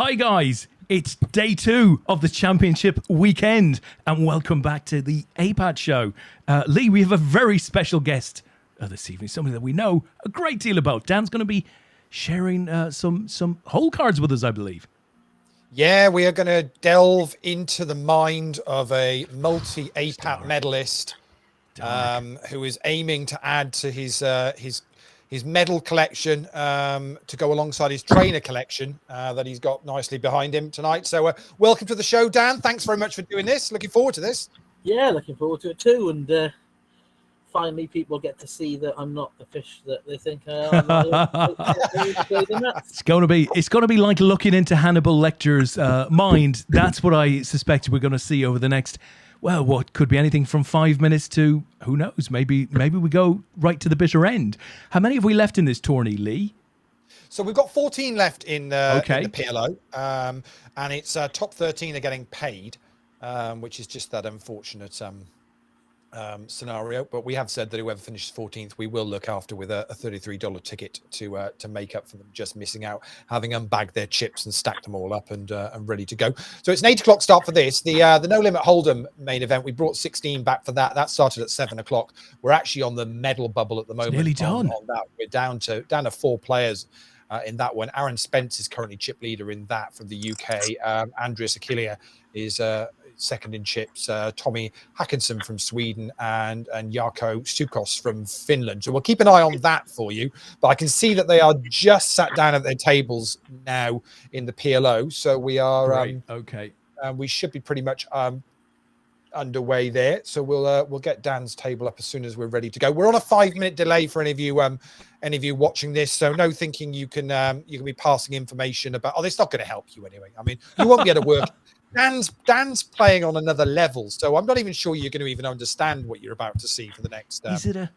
Hi guys, it's day 2 of the championship weekend and welcome back to the APAT show. Lee, we have a very special guest this evening, somebody that we know a great deal about. Dan's going to be sharing some hole cards with us, I believe. Yeah, we are going to delve into the mind of a multi-APAT medalist who is aiming to add to his medal collection to go alongside his trainer collection that he's got nicely behind him tonight. So welcome to the show, Dan. Thanks very much for doing this. Looking forward to this. Yeah, looking forward to it too. And finally, people get to see that I'm not the fish that they think I am. It's going to be like looking into Hannibal Lecter's mind. That's what I suspect we're going to see over the next, well, what could be anything from 5 minutes to, who knows, maybe we go right to the bitter end. How many have we left in this tourney, Lee? So we've got 14 left in the PLO, and it's top 13 are getting paid, which is just that unfortunate scenario. But we have said that whoever finishes 14th, we will look after with a $33 ticket to make up for them just missing out, having unbagged their chips and stacked them all up and ready to go. So it's an 8 o'clock start for this. The No Limit Hold'em main event, we brought 16 back for that. That started at 7 o'clock. We're actually on the medal bubble at the moment. It's nearly done. On that, we're down to 4 players. In that one, Aaron Spence is currently chip leader in that from the UK. Andreas Akilia is second in chips. Tommy Hackinson from Sweden and Jarkko Sukos from Finland. So we'll keep an eye on that for you. But I can see that they are just sat down at their tables now in the PLO. So we are we should be pretty much underway there. So we'll get Dan's table up as soon as we're ready to go. We're on a 5-minute delay for any of you watching this, so no thinking you can be passing information about. Oh, it's not going to help you anyway. I mean, you won't be able to work. Dan's playing on another level, so I'm not even sure you're going to even understand what you're about to see for the next. Is it a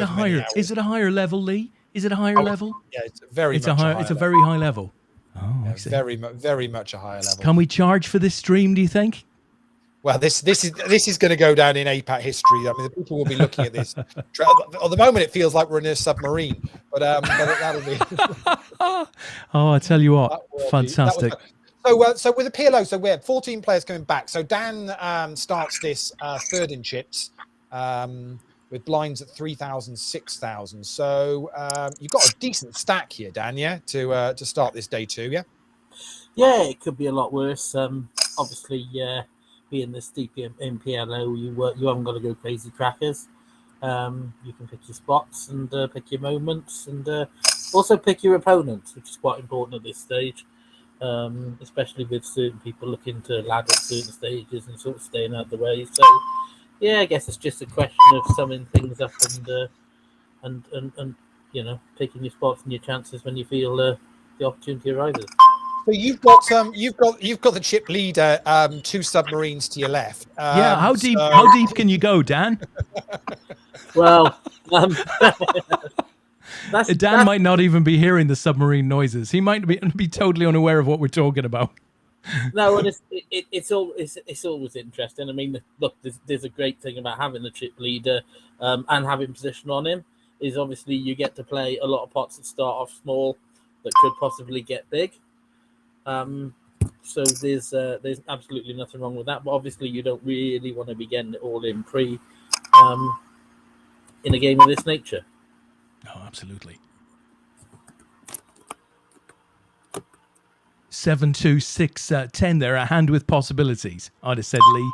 higher level, Lee? Is it a higher level? Yeah, it's a very high level. Oh, yeah, very much a higher level. Can we charge for this stream, do you think? Well, this is going to go down in APAT history. I mean, the people will be looking at this. At the moment, it feels like we're in a submarine, but that'll be. Oh, I tell you what, fantastic. So with the PLO, so we have 14 players coming back. So Dan starts this third in chips with blinds at 3,000, 6,000. So you've got a decent stack here, Dan. Yeah, to start this day 2. Yeah. Yeah, it could be a lot worse. Obviously, being this deep in PLO, you haven't got to go crazy crackers. You can pick your spots and pick your moments, and also pick your opponents, which is quite important at this stage. Especially with certain people looking to ladder at certain stages and sort of staying out of the way. So, yeah, I guess it's just a question of summing things up and picking your spots and your chances when you feel the opportunity arises. So you've got the chip leader, 2 submarines to your left. How deep can you go, Dan? Well. Dan might not even be hearing the submarine noises. He might be totally unaware of what we're talking about. No, and it's always interesting. I mean, look, there's a great thing about having the chip leader and having position on him is obviously you get to play a lot of pots that start off small that could possibly get big. So there's absolutely nothing wrong with that. But obviously, you don't really want to be getting it all in pre in a game of this nature. Oh, absolutely. 7, 2, 6, 10 there, a hand with possibilities. I'd have said Lee.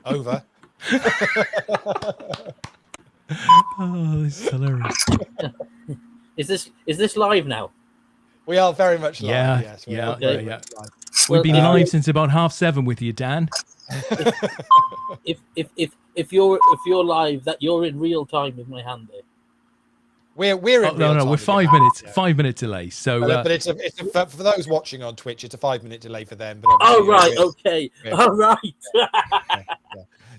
Over. Oh, this is hilarious. Is this live now? We are very much live. Yeah, yes, yeah. We've been live since about 7:30 with you, Dan. If you're live, that you're in real time with my hand there. We're in real time. We're 5 minutes. Yeah. 5-minute delay. So, but it's for those watching on Twitch, it's a 5-minute delay for them. But oh right, okay, all right.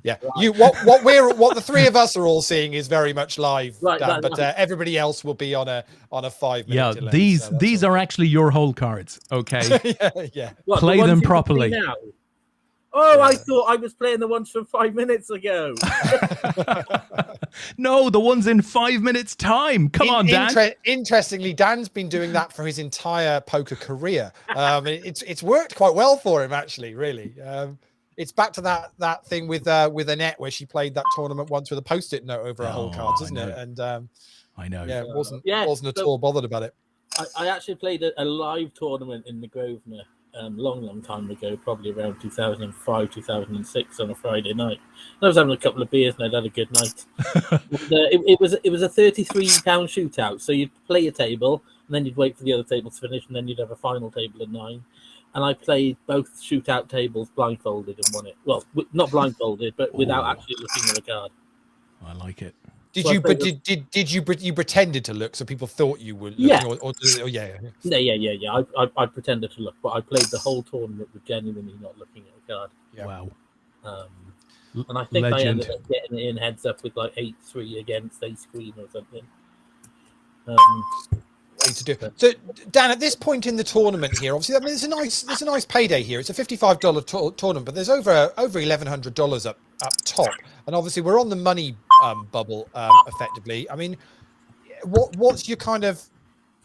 Yeah. Right. What the three of us are all seeing is very much live, right, Dan, but everybody else will be on a 5-minute delay. These are actually your whole cards, okay? yeah. What, play them properly. Now? Oh, yeah. I thought I was playing the ones from 5 minutes ago. No, the one's in 5 minutes time. Come on, Dan. Interestingly, Dan's been doing that for his entire poker career. It's worked quite well for him, actually. Really, it's back to that thing with Annette where she played that tournament once with a post-it note over her whole cards, isn't it? And I know. Yeah, wasn't at all bothered about it. I actually played a live tournament in the Grosvenor long time ago, probably around 2005, 2006 on a Friday night. I was having a couple of beers and I'd had a good night. It was a £33 shootout. So you'd play a table and then you'd wait for the other table to finish and then you'd have a final table of 9. And I played both shootout tables blindfolded and won it. Well, not blindfolded, but without actually looking at a card. I like it. Did you pretended to look so people thought you were looking? Yeah. Yeah. I pretended to look, but I played the whole tournament with genuinely not looking at a card. Yeah. Wow. And I think Legend. I ended up getting it in heads up with like 8-3 against Ace Queen or something. To do. So, Dan, at this point in the tournament here, obviously, I mean, there's a nice payday here. It's a $55 tournament, but there's over $1,100 up top, and obviously we're on the money bubble effectively. I mean, what's your kind of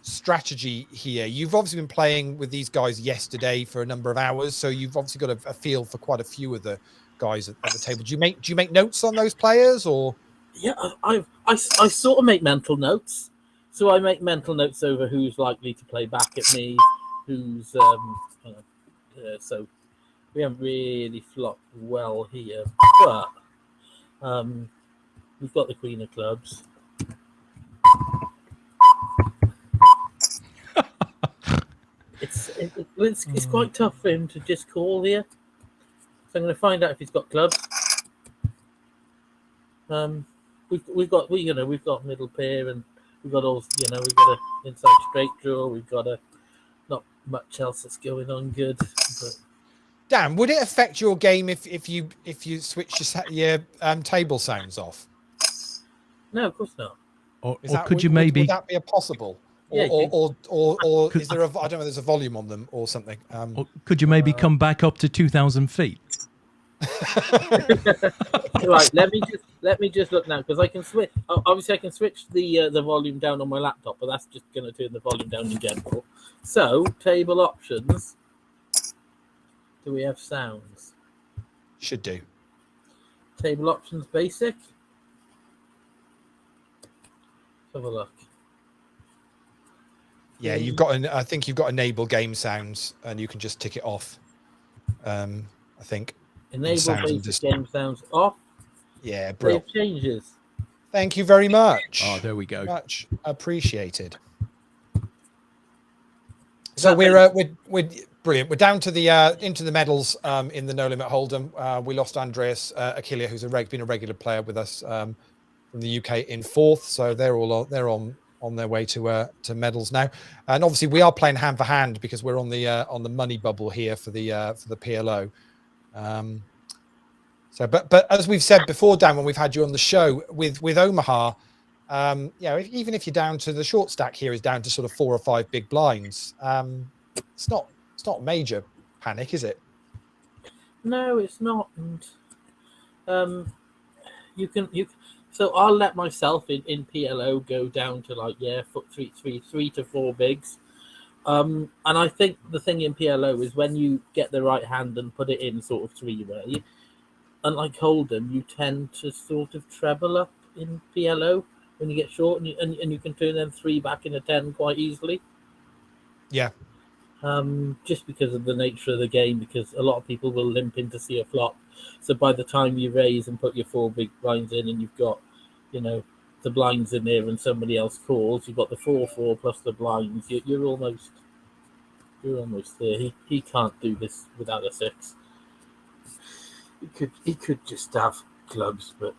strategy here? You've obviously been playing with these guys yesterday for a number of hours, so you've obviously got a feel for quite a few of the guys at the table. Do you make notes on those players, or? Yeah, I sort of make mental notes. So I make mental notes over who's likely to play back at me, who's so we haven't really flopped well here, but we've got the Queen of Clubs. It's quite tough for him to just call here. So I'm going to find out if he's got clubs. We've got middle pair and. We've got we've got an inside straight draw. We've got not much else that's going on good. But... Dan, would it affect your game if you switch your table sounds off? No, of course not. Or could you maybe? Would that be a possible? Or is there I don't know? There's a volume on them or something. Or could you maybe come back up to 2,000 feet? Right, let me just look now because I can switch. Obviously, I can switch the volume down on my laptop, but that's just going to turn the volume down in general. So, table options. Do we have sounds? Should do. Table options basic. Let's have a look. Yeah, you've got I think you've got enable game sounds, and you can just tick it off. I think. Enable basic game sounds off. Yeah, brilliant. Save changes. Thank you very much. Oh, there we go. Much appreciated. So we're brilliant. We're down to the into the medals in the No Limit Hold'em. We lost Andreas Achilea, who's been a regular player with us from the UK in 4th. So they're on their way to medals now. And obviously we are playing hand for hand because we're on the money bubble here for the PLO. But as we've said before, Dan, when we've had you on the show with Omaha, even if you're down to the short stack here is down to sort of 4 or 5 big blinds, it's not a major panic, is it? No, it's not. And so I'll let myself in PLO go down to like 3 to 4 bigs. And I think the thing in PLO is when you get the right hand and put it in sort of 3-way, unlike Hold'em, you tend to sort of treble up in PLO when you get short, and you can turn them 3 back in a 10 quite easily. Yeah. Just because of the nature of the game, because a lot of people will limp in to see a flop. So by the time you raise and put your 4 big blinds in, and you've got, the blinds in there, and somebody else calls, you've got the 4-4 plus the blinds. You're almost there. He can't do this without a 6. He could just have clubs, but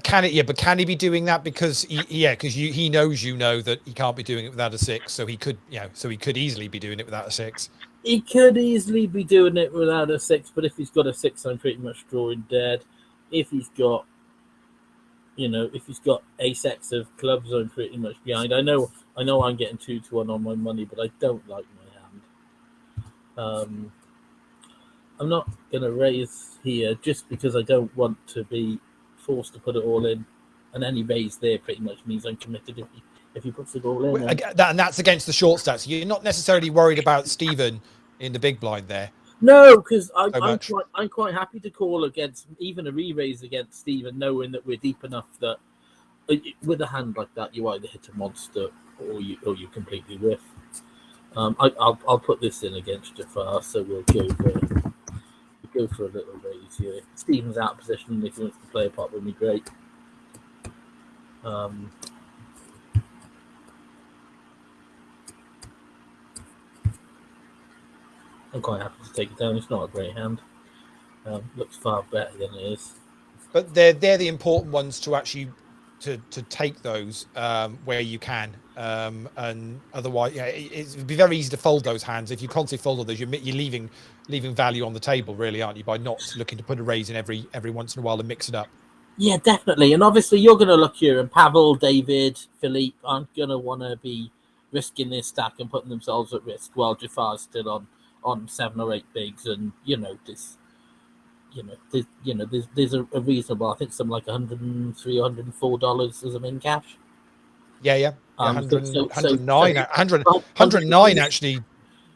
can it? Yeah, but can he be doing that because he knows that he can't be doing it without a 6, so he could easily be doing it without a 6. He could easily be doing it without a 6, but if he's got a 6, I'm pretty much drawing dead. If he's got ace-X of clubs, I'm pretty much behind. I know I'm getting 2-1 on my money, but I don't like my hand. I'm not going to raise here just because I don't want to be forced to put it all in. and any raise there pretty much means I'm committed if he puts it all in. And that's against the short stacks. You're not necessarily worried about Stephen in the big blind there. No, because So I'm quite happy to call against even a re-raise against Stephen, knowing that we're deep enough that with a hand like that you either hit a monster or you completely whiff. I'll put this in against Jafar, so we'll go for a little raise here. Stephen's out of position, and if he wants to play a pot with me, great. I'm quite happy to take it down. It's not a great hand. Looks far better than it is. But they're the important ones to actually to take those where you can, and otherwise, yeah, it'd be very easy to fold those hands. If you constantly fold all those, you're leaving value on the table, really, aren't you? By not looking to put a raise in every once in a while and mix it up. Yeah, definitely. And obviously, you're going to look here, and Pavel, David, Philippe aren't going to want to be risking their stack and putting themselves at risk while Jafar's still on 7 or 8 bigs, and there's a reasonable, I think, something like $103 or $104 as a min cash. Yeah. 109 actually.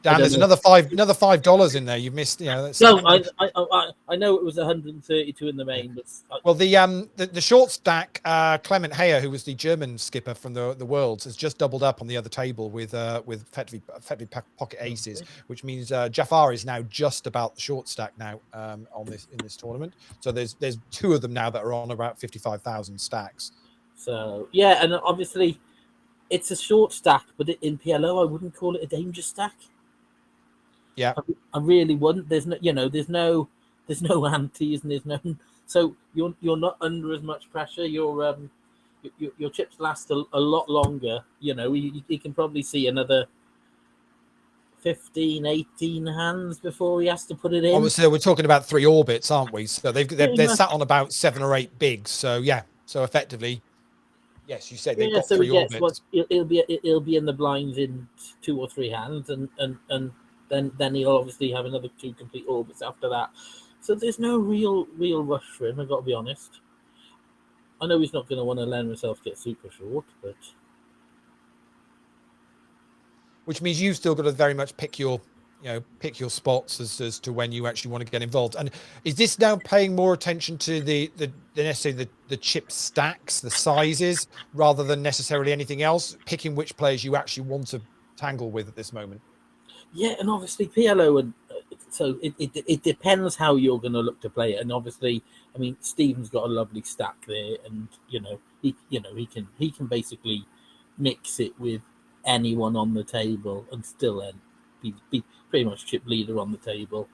Dan, there's another $5 in there. You've missed. That's no, I know it was 132 in the main, but well, the short stack, Clement Heyer, who was the German skipper from the Worlds, has just doubled up on the other table with effectively pocket aces, which means Jafar is now just about the short stack now in this tournament. So there's 2 of them now that are on about 55,000 stacks. So yeah, and obviously it's a short stack, but in PLO I wouldn't call it a danger stack. Yeah, I really wouldn't. There's no antes, and there's no. So you're not under as much pressure. Your chips last a lot longer. You can probably see another 15, 18 hands before he has to put it in. Obviously, we're talking about 3 orbits, aren't we? So they're sat on about 7 or 8 bigs. So yeah, so effectively, yes, you said they've got 3 orbits. It'll be in the blinds in 2 or 3 hands, and then he'll obviously have another 2 complete orbits after that. So there's no real rush for him, I've got to be honest. I know he's not going to want to let himself get super short, but which means you've still got to very much pick your spots as to when you actually want to get involved. And is this now paying more attention to the necessarily the chip stacks, the sizes, rather than necessarily anything else, picking which players you actually want to tangle with at this moment? Yeah, and obviously PLO, and so it depends how you're going to look to play it. And obviously, I mean, Stephen's got a lovely stack there, and he can basically mix it with anyone on the table and still then be pretty much chip leader on the table.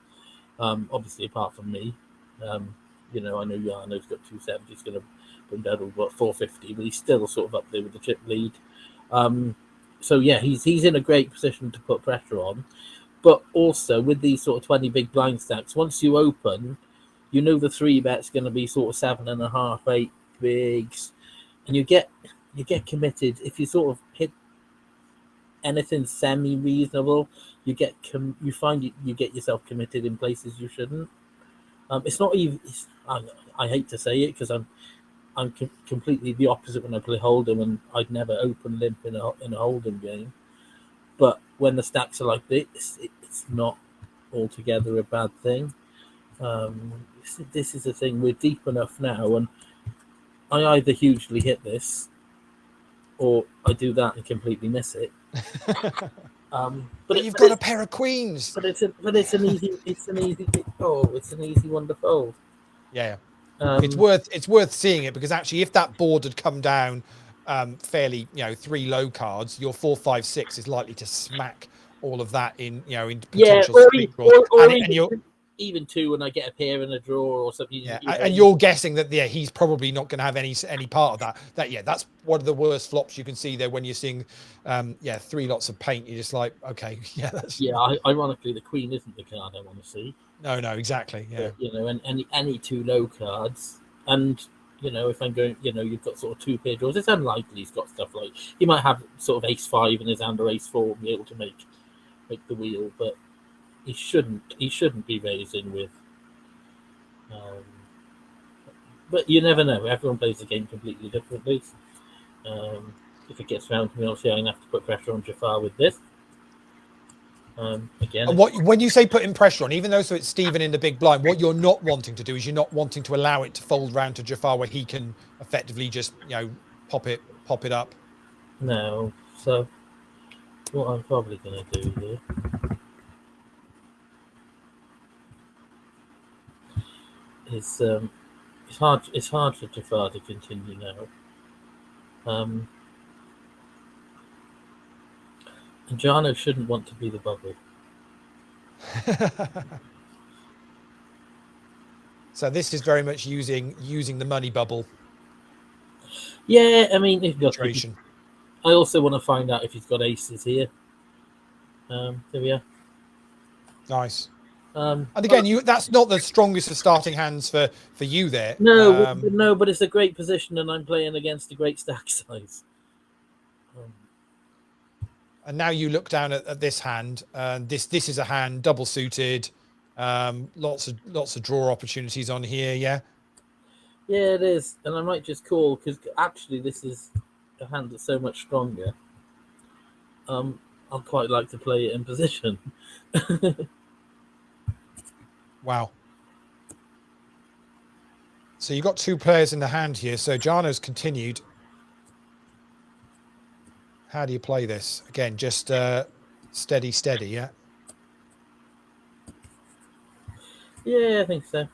Obviously, apart from me, I know Jarno's got 270. He's going to bring down about 450, but he's still sort of up there with the chip lead. So yeah, he's in a great position to put pressure on, but also with these sort of 20 big blind stacks, once you open, the 3-bet's going to be sort of 7.5, 8 bigs, and you get committed. If you sort of hit anything semi-reasonable, you get yourself committed in places you shouldn't. It's not even. I hate to say it because I'm completely the opposite when I play Hold'em, and I'd never open limp in a Hold'em game. But when the stacks are like this, it's not altogether a bad thing. This is the thing. We're deep enough now, and I either hugely hit this, or I do that and completely miss it. But you've got a pair of queens. But it's an easy one to fold. Yeah. It's worth seeing it, because actually if that board had come down fairly 3 low cards, your 4, 5, 6 is likely to smack all of that in potential split draw. Even 2 when I get a pair in a draw or something. Yeah, and you're guessing that he's probably not going to have any part of that. That's one of the worst flops you can see there when you're seeing 3 lots of paint. You're just like, okay, ironically the queen isn't the card I want to see. No, exactly. Yeah. But, and any 2 low cards, and if I'm going, you've got sort of 2 pair draws. It's unlikely he's got stuff like he might have sort of ace-5 in his hand or ace-4 and be able to make the wheel, but he shouldn't be raising with but you never know. Everyone plays the game completely differently. If it gets round to me, obviously I'm going to have to put pressure on Jafar with this. Again, And when you say putting pressure on, even though it's Stephen in the big blind, what you're not wanting to do is you're not wanting to allow it to fold round to Jafar where he can effectively just pop it up. no. So what I'm probably going to do here is it's hard for Jafar to continue now. And Jano shouldn't want to be the bubble. So this is very much using the money bubble. Yeah, I mean, Situation. I also want to find out if he's got aces here. There we are. Nice. And again, that's not the strongest of starting hands for you there. No, but it's a great position, and I'm playing against a great stack size. And now you look down at this hand, and this is a hand double suited, lots of draw opportunities on here. Yeah, it is, and I might just call because actually this is a hand that's so much stronger. I'd quite like to play it in position. Wow. So you've got two players in the hand here. So Jano's continued. How do you play this? Again, just steady, yeah? Yeah, I think so.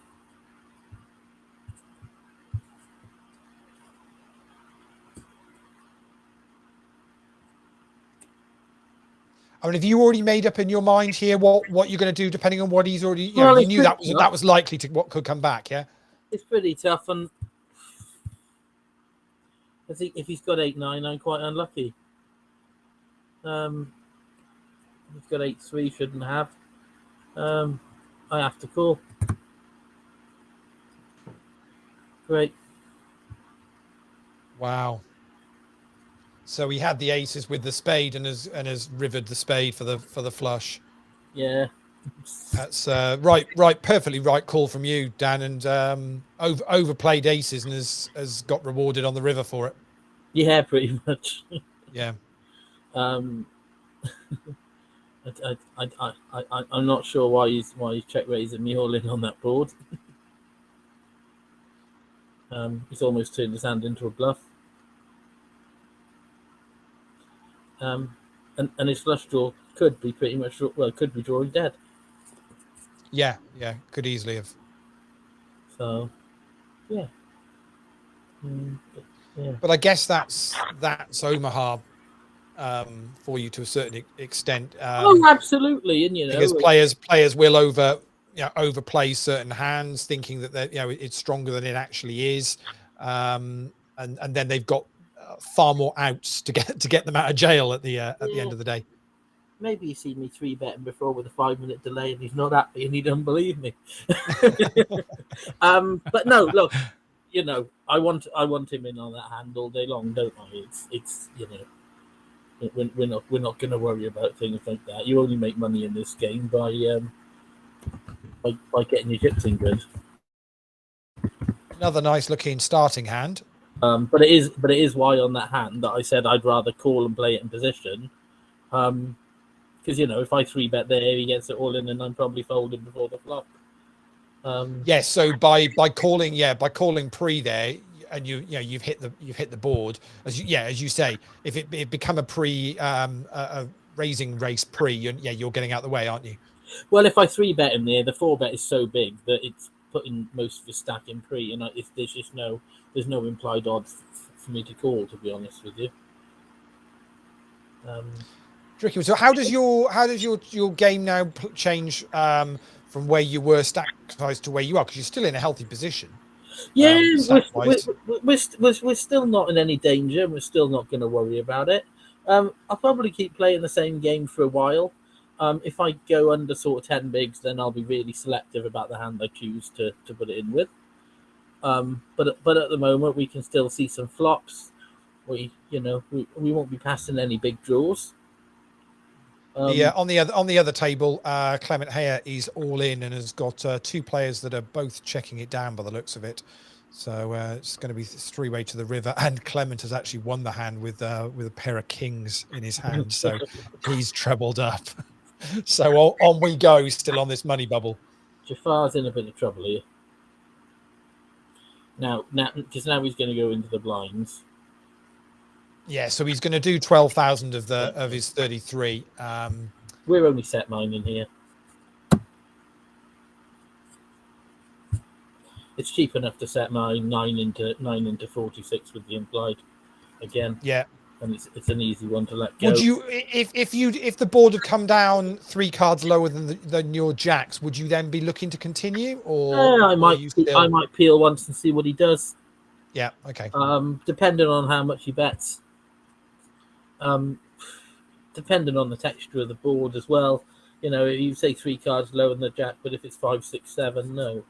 I mean, have you already made up in your mind here what you're going to do, depending on what he's already? You knew that was likely to what could come back. Yeah, it's pretty tough, and I think if he's got 8-9, I'm quite unlucky. He's got 8-3, shouldn't have. I have to call. Great. Wow. So he had the aces with the spade and has rivered the spade for the flush. Yeah. That's right, perfectly right call from you, Dan, and overplayed aces and has got rewarded on the river for it. Yeah, pretty much. Yeah. I'm not sure why he's check raising me all in on that board. He's almost turned his hand into a bluff. And his flush draw could be pretty much could be drawing dead. Yeah, could easily have. So, yeah. But I guess that's Omaha for you to a certain extent. Absolutely, and because players will overplay certain hands, thinking that it's stronger than it actually is, and then they've got far more outs to get them out of jail at the end of the day. Maybe you see me 3-betting before with a 5-minute delay, and he's not happy and he doesn't believe me. But no, look, I want him in on that hand all day long, don't I? It's we're not going to worry about things like that. You only make money in this game by getting your chips in good. Another nice looking starting hand. But it is why on that hand that I said I'd rather call and play it in position. Because if I 3-bet there, he gets it all in, and I'm probably folded before the flop. Yes, so by calling pre there, and you've hit the board as you say. If it become a pre a raising race pre, you're getting out the way, aren't you? Well, if I 3-bet him there, the 4-bet is so big that it's putting most of his stack in pre, and there's no implied odds for me to call, to be honest with you. Tricky. So how does your game now change from where you were stack-wise to where you are? Because you're still in a healthy position. Yeah, we're still not in any danger, and we're still not going to worry about it. I'll probably keep playing the same game for a while. If I go under sort of 10 bigs, then I'll be really selective about the hand I choose to put it in with. But at the moment, we can still see some flops. We won't be passing any big draws. On the other table, Clement Hayer is all in and has got two players that are both checking it down by the looks of it. So it's going to be three-way to the river, and Clement has actually won the hand with a pair of kings in his hand, so he's trebled up. So on we go, still on this money bubble. Jafar's in a bit of trouble here. Now, because now he's going to go into the blinds. Yeah, so he's going to do 12,000 of his 33. We're only set mine in here. It's cheap enough to set mine 9 into 46 with the implied again. Yeah, and it's an easy one to let go. Would you, if the board had come down 3 cards lower than your jacks, would you then be looking to continue, or I might peel once and see what he does. Yeah, okay. Depending on how much he bets. Depending on the texture of the board as well. You know, you say 3 cards lower than the jack, but if it's 5, 6, 7, no.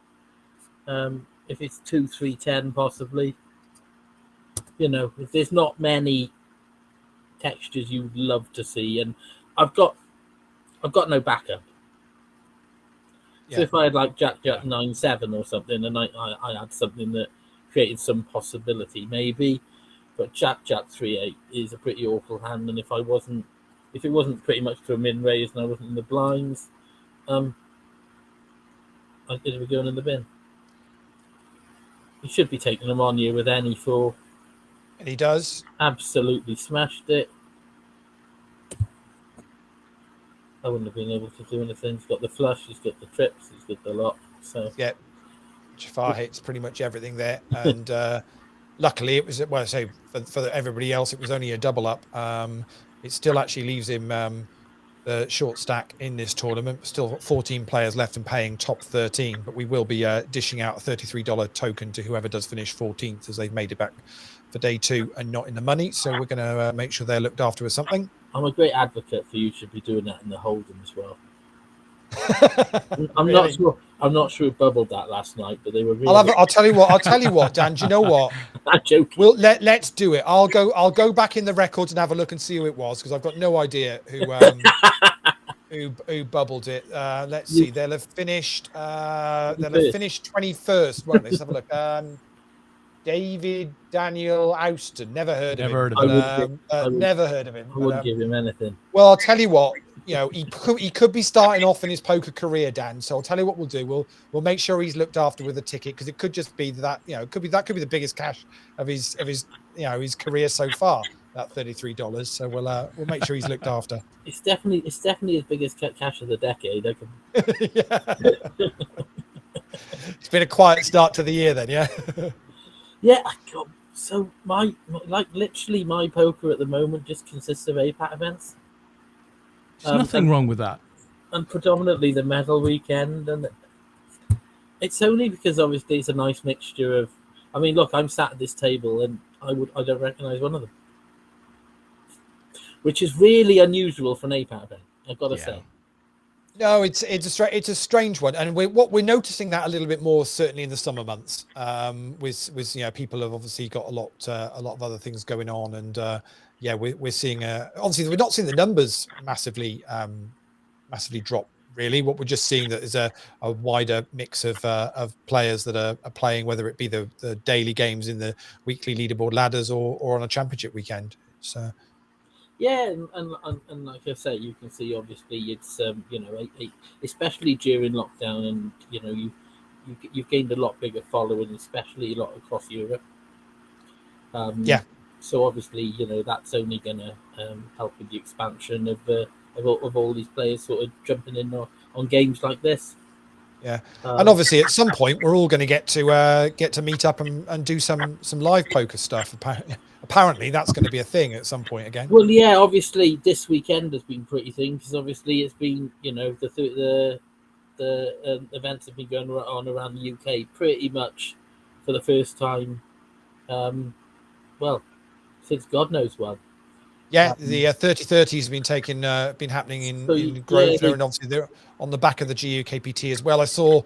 If it's 2, 3, 10, possibly. You know, if there's not many textures you'd love to see, and I've got no backup. So if I had like Jack 9, 7 or something, and I had something that created some possibility, maybe. But Jack 3, 8 is a pretty awful hand, and if it wasn't pretty much to a min raise and I wasn't in the blinds, I'd be going in the bin. He should be taking them on you with any 4. And he does. Absolutely smashed it. I wouldn't have been able to do anything. He's got the flush, he's got the trips, he's got the lot. So yeah, Jafar hits pretty much everything there, and luckily it was, well, I say for everybody else it was only a double up. It still actually leaves him the short stack in this tournament. Still 14 players left and paying top 13, but we will be dishing out a $33 token to whoever does finish 14th, as they've made it back for day 2 and not in the money. So we're going to make sure they're looked after with something. I'm a great advocate for you should be doing that in the Hold'em as well. I'm not sure who bubbled that last night, but they were really. I'll tell you what, Dan. Do you know what? I'm joking. We'll let's do it. I'll go back in the records and have a look and see who it was, because I've got no idea who bubbled it. Let's see. They'll have finished 21st, won't they? Let's have a look. David Daniel Owston. Never heard of him. Never heard of him. I wouldn't give him anything. Well, I'll tell you what. You know, he could be starting off in his poker career, Dan. So I'll tell you what we'll do. We'll make sure he's looked after with a ticket, because it could just be that, you know, it could be the biggest cash of his his career so far. That $33. So we'll make sure he's looked after. It's definitely his biggest cash of the decade. Yeah. It's been a quiet start to the year then, yeah. Yeah. So my poker at the moment just consists of APAT events. There's nothing wrong with that. And predominantly the medal weekend, and it's only because obviously it's a nice mixture of. I mean, look, I'm sat at this table and I don't recognise one of them, which is really unusual for an APAT event, I've got to say. No, it's a strange one, and we're noticing that a little bit more certainly in the summer months. With people have obviously got a lot of other things going on, and we're seeing obviously we're not seeing the numbers massively drop. Really, what we're just seeing that is a wider mix of players that are playing, whether it be the daily games in the weekly leaderboard ladders or on a championship weekend. So. Yeah, and like I say, you can see obviously it's especially during lockdown, and you've gained a lot bigger following, especially a lot across Europe. So obviously that's only going to help with the expansion of all these players sort of jumping in on games like this. Yeah, and obviously at some point we're all going to get to meet up and do some live poker stuff. Apparently that's going to be a thing at some point again. Well, yeah, obviously this weekend has been pretty thing, because obviously it's been the events have been going on around the UK pretty much for the first time. Since God knows when. Yeah, the 30-30 has been happening in Grosvenor, and obviously they're on the back of the GUKPT as well. I saw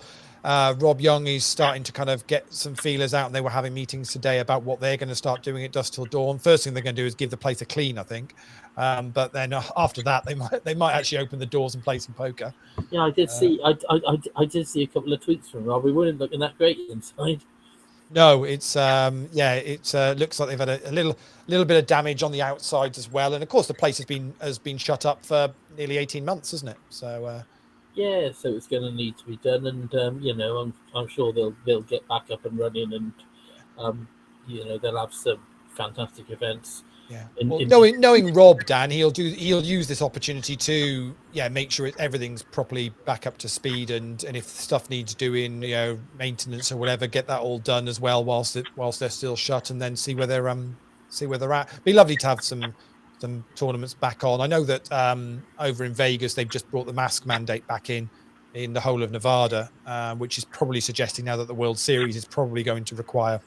Rob Young is starting to kind of get some feelers out, and they were having meetings today about what they're going to start doing at Dusk Till Dawn. First thing they're going to do is give the place a clean, I think. But then after that, they might actually open the doors and play some poker. Yeah, I did see. I did see a couple of tweets from Rob. We weren't looking that great inside. No, it's looks like they've had a little bit of damage on the outsides as well, and of course the place has been shut up for nearly 18 months, hasn't it? So Yeah, so it's going to need to be done, and I'm sure they'll get back up and running, and they'll have some fantastic events. yeah. Well, knowing Rob, Dan, he'll use this opportunity to make sure everything's properly back up to speed, and if stuff needs doing, maintenance or whatever, get that all done as well whilst they're still shut, and then see where they're at. Be lovely to have some tournaments back on. I know that over in Vegas they've just brought the mask mandate back in the whole of Nevada, which is probably suggesting now that the World Series is probably going to require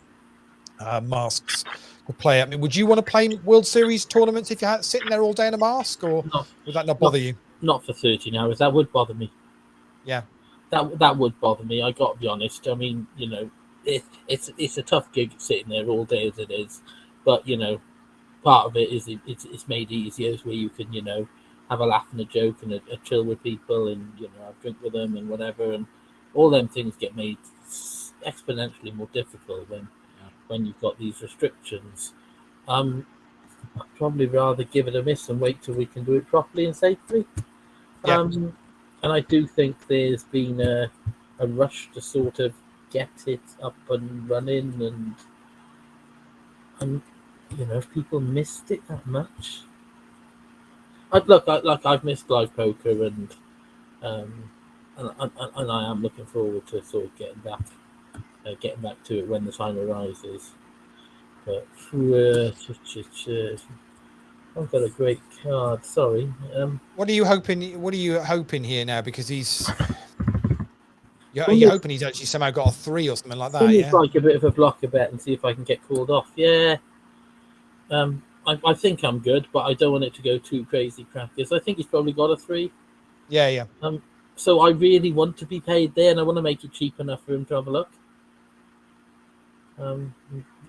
masks to play. I mean, would you want to play World Series tournaments if you're sitting there all day in a mask, or would that not bother you? Not for 13 hours. That would bother me. Yeah, that would bother me. I got to be honest. I mean, it's a tough gig sitting there all day as it is, but part of it is it's made easier, where you can have a laugh and a joke and a chill with people, and have a drink with them and whatever, and all them things get made exponentially more difficult when you've got these restrictions. I'd probably rather give it a miss and wait till we can do it properly and safely. Yeah. And I do think there's been a rush to sort of get it up and running, and if people missed it that much. I've missed live poker, and I am looking forward to sort of getting back to it when the time arises. But I've got a great card. Sorry. What are you hoping here now? Because you're hoping he's actually somehow got a 3 or something like that. It's like a bit of a blocker bet and see if I can get called off. Yeah. I think I'm good, but I don't want it to go too crazy crackers. I think he's probably got a 3. Yeah. So I really want to be paid there, and I want to make it cheap enough for him to have a look.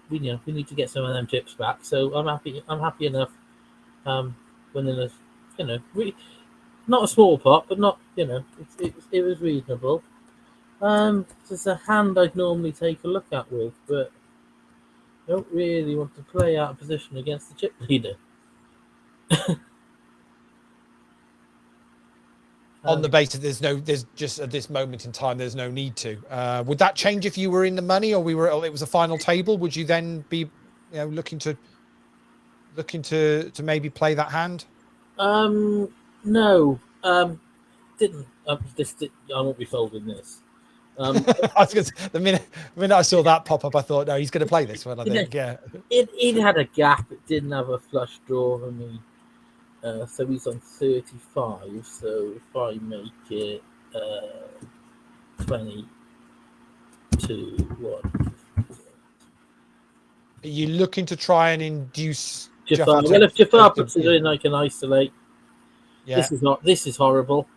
We need to get some of them chips back. So I'm happy enough. Winning really not a small pot, but not it was reasonable. There's a hand I'd normally take a look at with, but I don't really want to play out of position against the chip leader. On the basis there's just at this moment in time there's no need to. Would that change if you were in the money, or it was a final table? Would you then be looking to maybe play that hand? No. Didn't. I won't be folding this. I was gonna say, the minute I saw that pop up, I thought, no, he's going to play this one. I think, yeah. It had a gap. It didn't have a flush draw. I mean, so he's on 35. So if I make it 20 to 1. Are you looking to try and induce Jafar? Well, if Jafar puts it in, I can isolate. Yeah. This is horrible.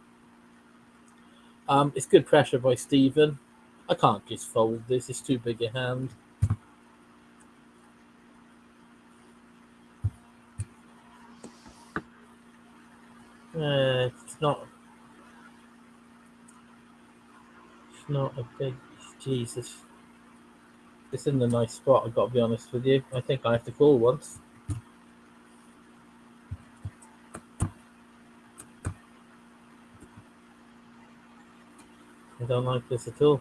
It's good pressure by Stephen. I can't just fold this. It's too big a hand. It's not a big... Jesus. It's in the nice spot, I've got to be honest with you. I think I have to call once. I don't like this at all.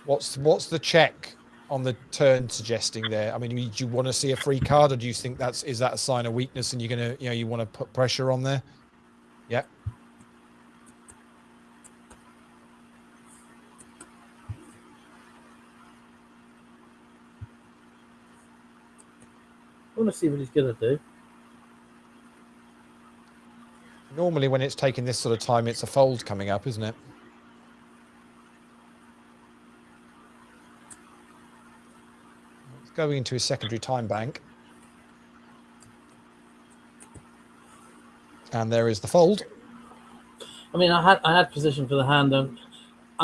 What's the check on the turn suggesting there? I mean, do you want to see a free card, or do you think is that a sign of weakness and you're gonna you want to put pressure on there? Yeah. I want to see what he's gonna do. Normally, when it's taking this sort of time, it's a fold coming up, isn't it? It's going into his secondary time bank. And there is the fold. I mean, I had position for the hand. I'm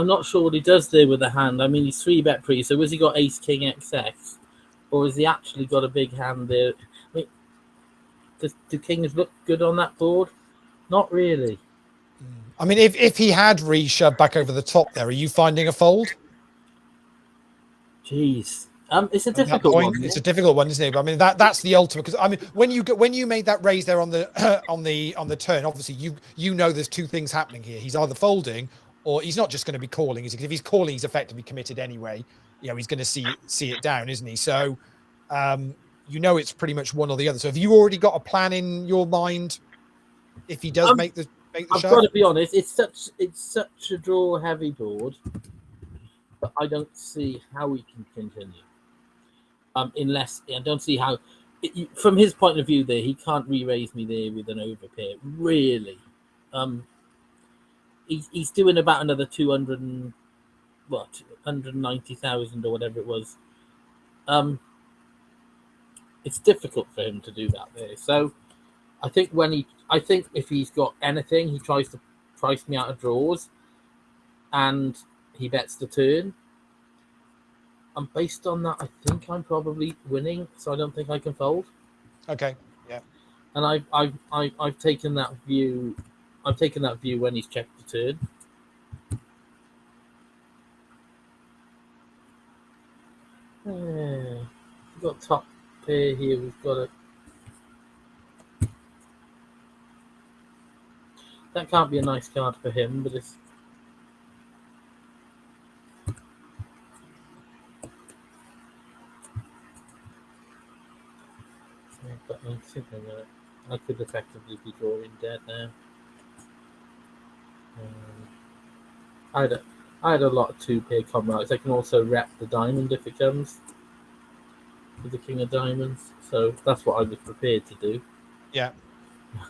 not sure what he does there with the hand. I mean, he's 3-bet pre, so has he got ace king XX, or has he actually got a big hand there? I mean, do kings look good on that board? Not really. I mean, if he had re-shoved back over the top there, are you finding a fold? Jeez. It's a At that difficult point, one. it's a difficult one, isn't it? But I mean, that's the ultimate. Because I mean, when you made that raise there on the on the turn, obviously you know there's two things happening here. He's either folding or he's not just going to be calling. If he's calling, he's effectively committed anyway. You know, he's going to see it down, isn't he? So, you know, it's pretty much one or the other. So, have you already got a plan in your mind if he does make the I've shove? got to be honest. It's such a draw heavy board, but I don't see how we can continue. Unless I don't see how, from his point of view, there he can't re-raise me there with an overpair. Really, he's doing about another 190,000 or whatever it was. It's difficult for him to do that there. So I think if he's got anything, he tries to price me out of draws, and he bets the turn. And based on that, I think I'm probably winning, so I don't think I can fold. Okay, yeah. And I've taken that view. I've taken that view when he's checked the turn. We've got top pair here. We've got a. That can't be a nice card for him, but it's. But I could effectively be drawing dead now. I had a lot of two-pair comrades. I can also wrap the diamond if it comes with the king of diamonds. So that's what I was prepared to do. Yeah.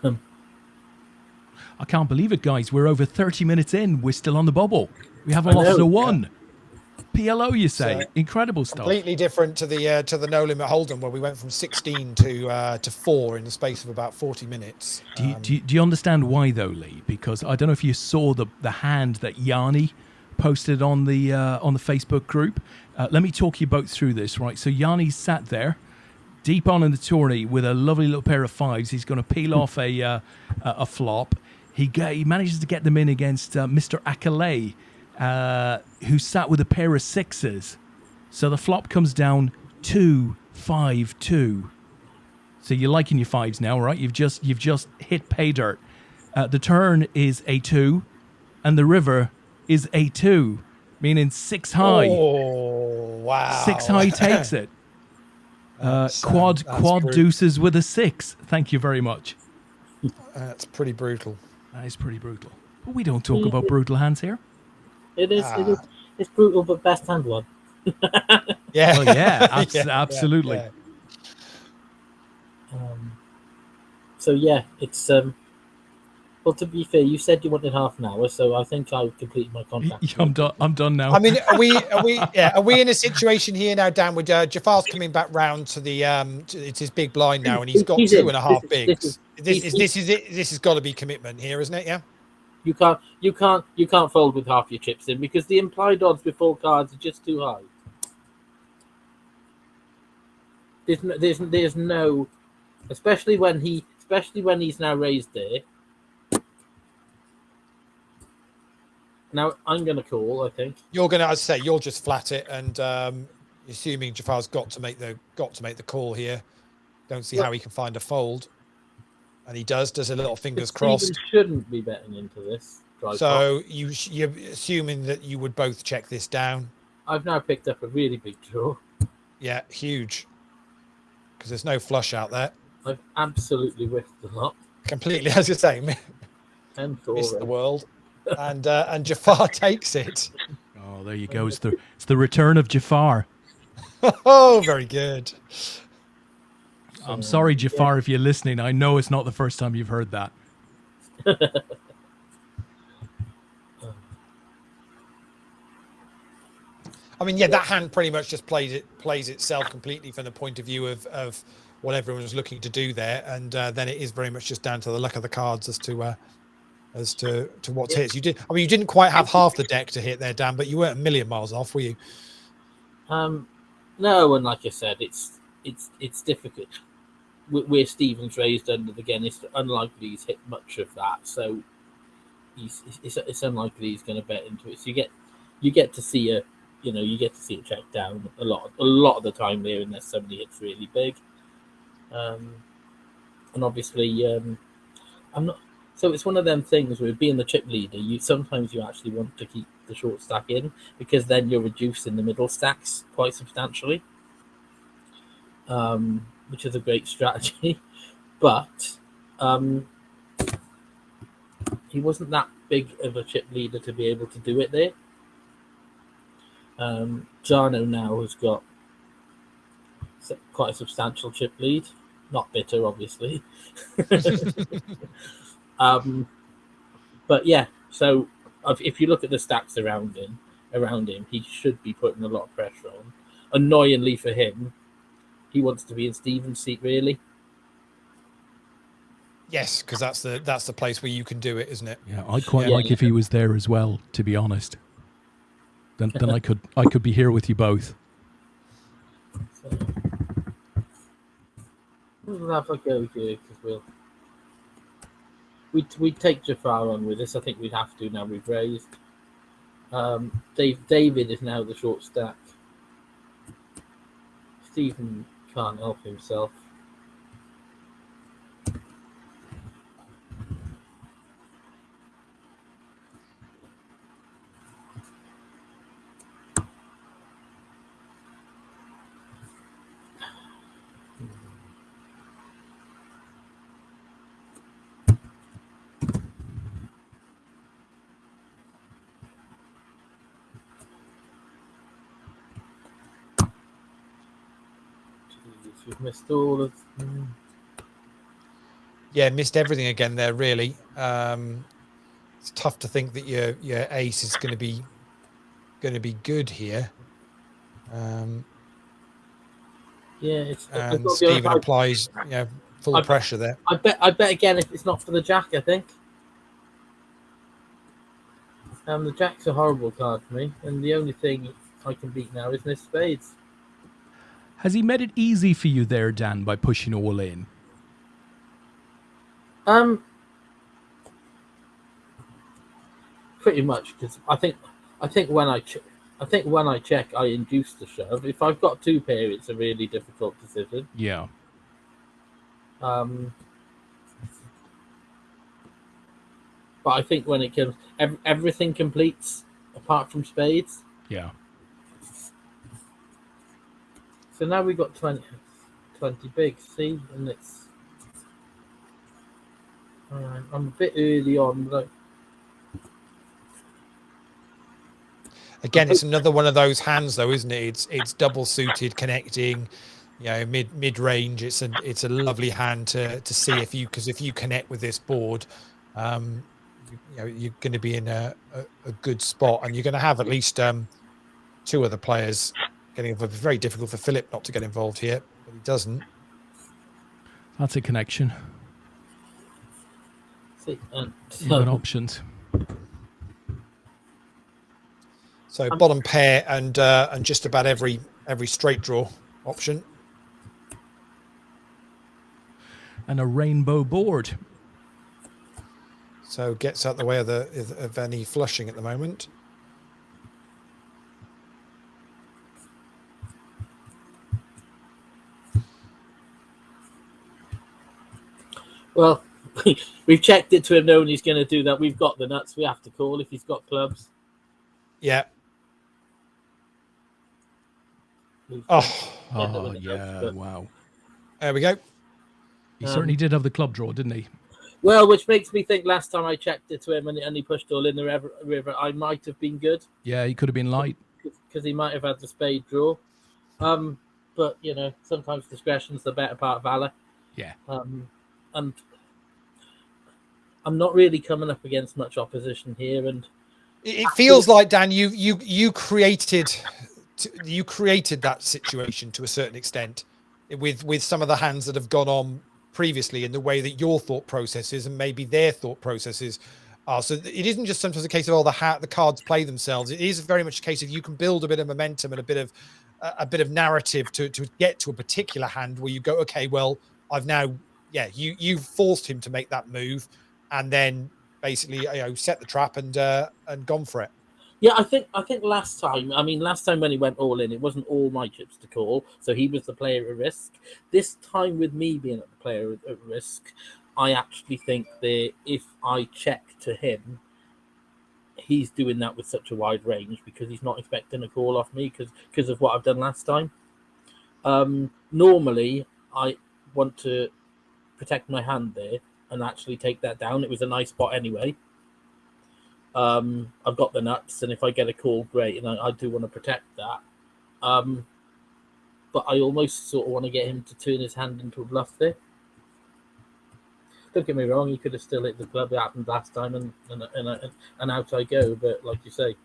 I can't believe it, guys. We're over 30 minutes in. We're still on the bubble. We haven't lost a one. Yeah. PLO, you say? So, incredible stuff. Completely different to the no limit hold'em where we went from 16 to 4 in the space of about 40 minutes. Do you understand why though, Lee? Because I don't know if you saw the hand that Yanni posted on the Facebook group. Let me talk you both through this, right? So Yanni sat there, deep on in the tourney with a lovely little pair of fives. He's going to peel off a flop. He manages to get them in against Mr. Akale, who sat with a pair of sixes. So the flop comes down 2-5-2. So you're liking your fives now, right? You've just hit pay dirt. The turn is A2, and the river is A2, meaning 6 high. Oh wow! 6 high takes it. Quad deuces with a 6. Thank you very much. That's pretty brutal. That is pretty brutal. But we don't talk about brutal hands here. It is. It's brutal, but best hand one. Yeah. Oh yeah, absolutely. Yeah. So yeah, it's well, to be fair, you said you wanted half an hour, so I think I've completed my contract. I'm done now. I mean, are we in a situation here now, Dan? With Jafar's coming back round to the it's his big blind now, and he's got 2.5 bigs. This has got to be commitment here, isn't it? Yeah. You can't fold with half your chips in because the implied odds before cards are just too high. There's no, especially when he's now raised there. Now I'm going to call. I think you're going to. I'd say you'll just flat it, and assuming Jafar's got to make the call here. Don't see how he can find a fold, and he does a little fingers crossed. Shouldn't be betting into this. So you're assuming that you would both check this down. I've now picked up a really big draw. Yeah, huge. Because there's no flush out there. I've absolutely whiffed a lot. Completely, as you're saying, missed the world. And Jafar takes it. Oh, there you go. It's the return of Jafar. Oh, very good. I'm sorry, Jafar, if you're listening. I know it's not the first time you've heard that. I mean, yeah, that hand pretty much just plays itself completely from the point of view of what everyone was looking to do there, and then it is very much just down to the luck of the cards as to what hits. You didn't quite have half the deck to hit there, Dan, but you weren't a million miles off, were you? No, and like I said, it's difficult. Where Stephen's raised under the gun, it's unlikely he's hit much of that. So it's unlikely he's going to bet into it. So you get to see a you get to see it check down a lot of the time there, unless somebody hits really big. And obviously, I'm not. So it's one of them things where being the chip leader, sometimes you actually want to keep the short stack in, because then you're reducing the middle stacks quite substantially, which is a great strategy. But he wasn't that big of a chip leader to be able to do it there. Jarno now has got quite a substantial chip lead. Not bitter, obviously. But yeah, so if you look at the stacks around him, he should be putting a lot of pressure on. Annoyingly for him, he wants to be in Stephen's seat, really. Yes, because that's the place where you can do it, isn't it? Yeah, I'd quite like if he was there as well, to be honest. Then I could be here with you both. So, we'll have a go here, because we'd take Jafar on with this. I think we'd have to now. We've raised. David is now the short stack. Stephen can't help himself. We've missed all of. Yeah, missed everything again there. Really, it's tough to think that your ace is going to be good here. Yeah, and Stephen applies full pressure there. I bet again if it's not for the jack, I think. The jack's a horrible card for me, and the only thing I can beat now is miss spades. Has he made it easy for you there, Dan, by pushing all in? Pretty much, because I think when I check, I induce the shove. If I've got two pair, it's a really difficult decision. Yeah. But I think when it comes, everything completes apart from spades. Yeah. So now we've got 20 bigs, see? And it's... I'm a bit early on, but... Again, it's another one of those hands, though, isn't it? It's double suited, connecting, mid range. It's a lovely hand to see if you connect with this board, you're going to be in a good spot, and you're going to have at least two other players getting involved. It's very difficult for Philip not to get involved here, but he doesn't. That's a connection. See, even options. So bottom pair and just about every straight draw option. And a rainbow board. So gets out the way of any flushing at the moment. Well, we've checked it to him knowing he's going to do that. We've got the nuts. We have to call if he's got clubs. Yeah. Oh yeah, wow. There we go. He certainly did have the club draw, didn't he? Well, which makes me think last time I checked it to him and he pushed all in the river, I might have been good. Yeah, he could have been light. Because he might have had the spade draw. But, sometimes discretion's the better part of valor. Yeah. And I'm not really coming up against much opposition here. And it feels like, Dan, you created that situation to a certain extent with some of the hands that have gone on previously in the way that your thought processes and maybe their thought processes are. So it isn't just sometimes a case of the cards play themselves. It is very much a case of you can build a bit of momentum and a bit of narrative to get to a particular hand where you go, okay, well, I've now, you forced him to make that move, and then basically set the trap and gone for it. Yeah, I think last time when he went all in, it wasn't all my chips to call, so he was the player at risk. This time, with me being the player at risk, I actually think that if I check to him, he's doing that with such a wide range because he's not expecting a call off me because of what I've done last time. Normally, I want to protect my hand there and actually take that down. It was a nice spot anyway. I've got the nuts, and if I get a call, great, and I do want to protect that. But I almost sort of want to get him to turn his hand into a bluff there. Don't get me wrong, he could have still hit the club. It happened last time, and out I go. But like you say,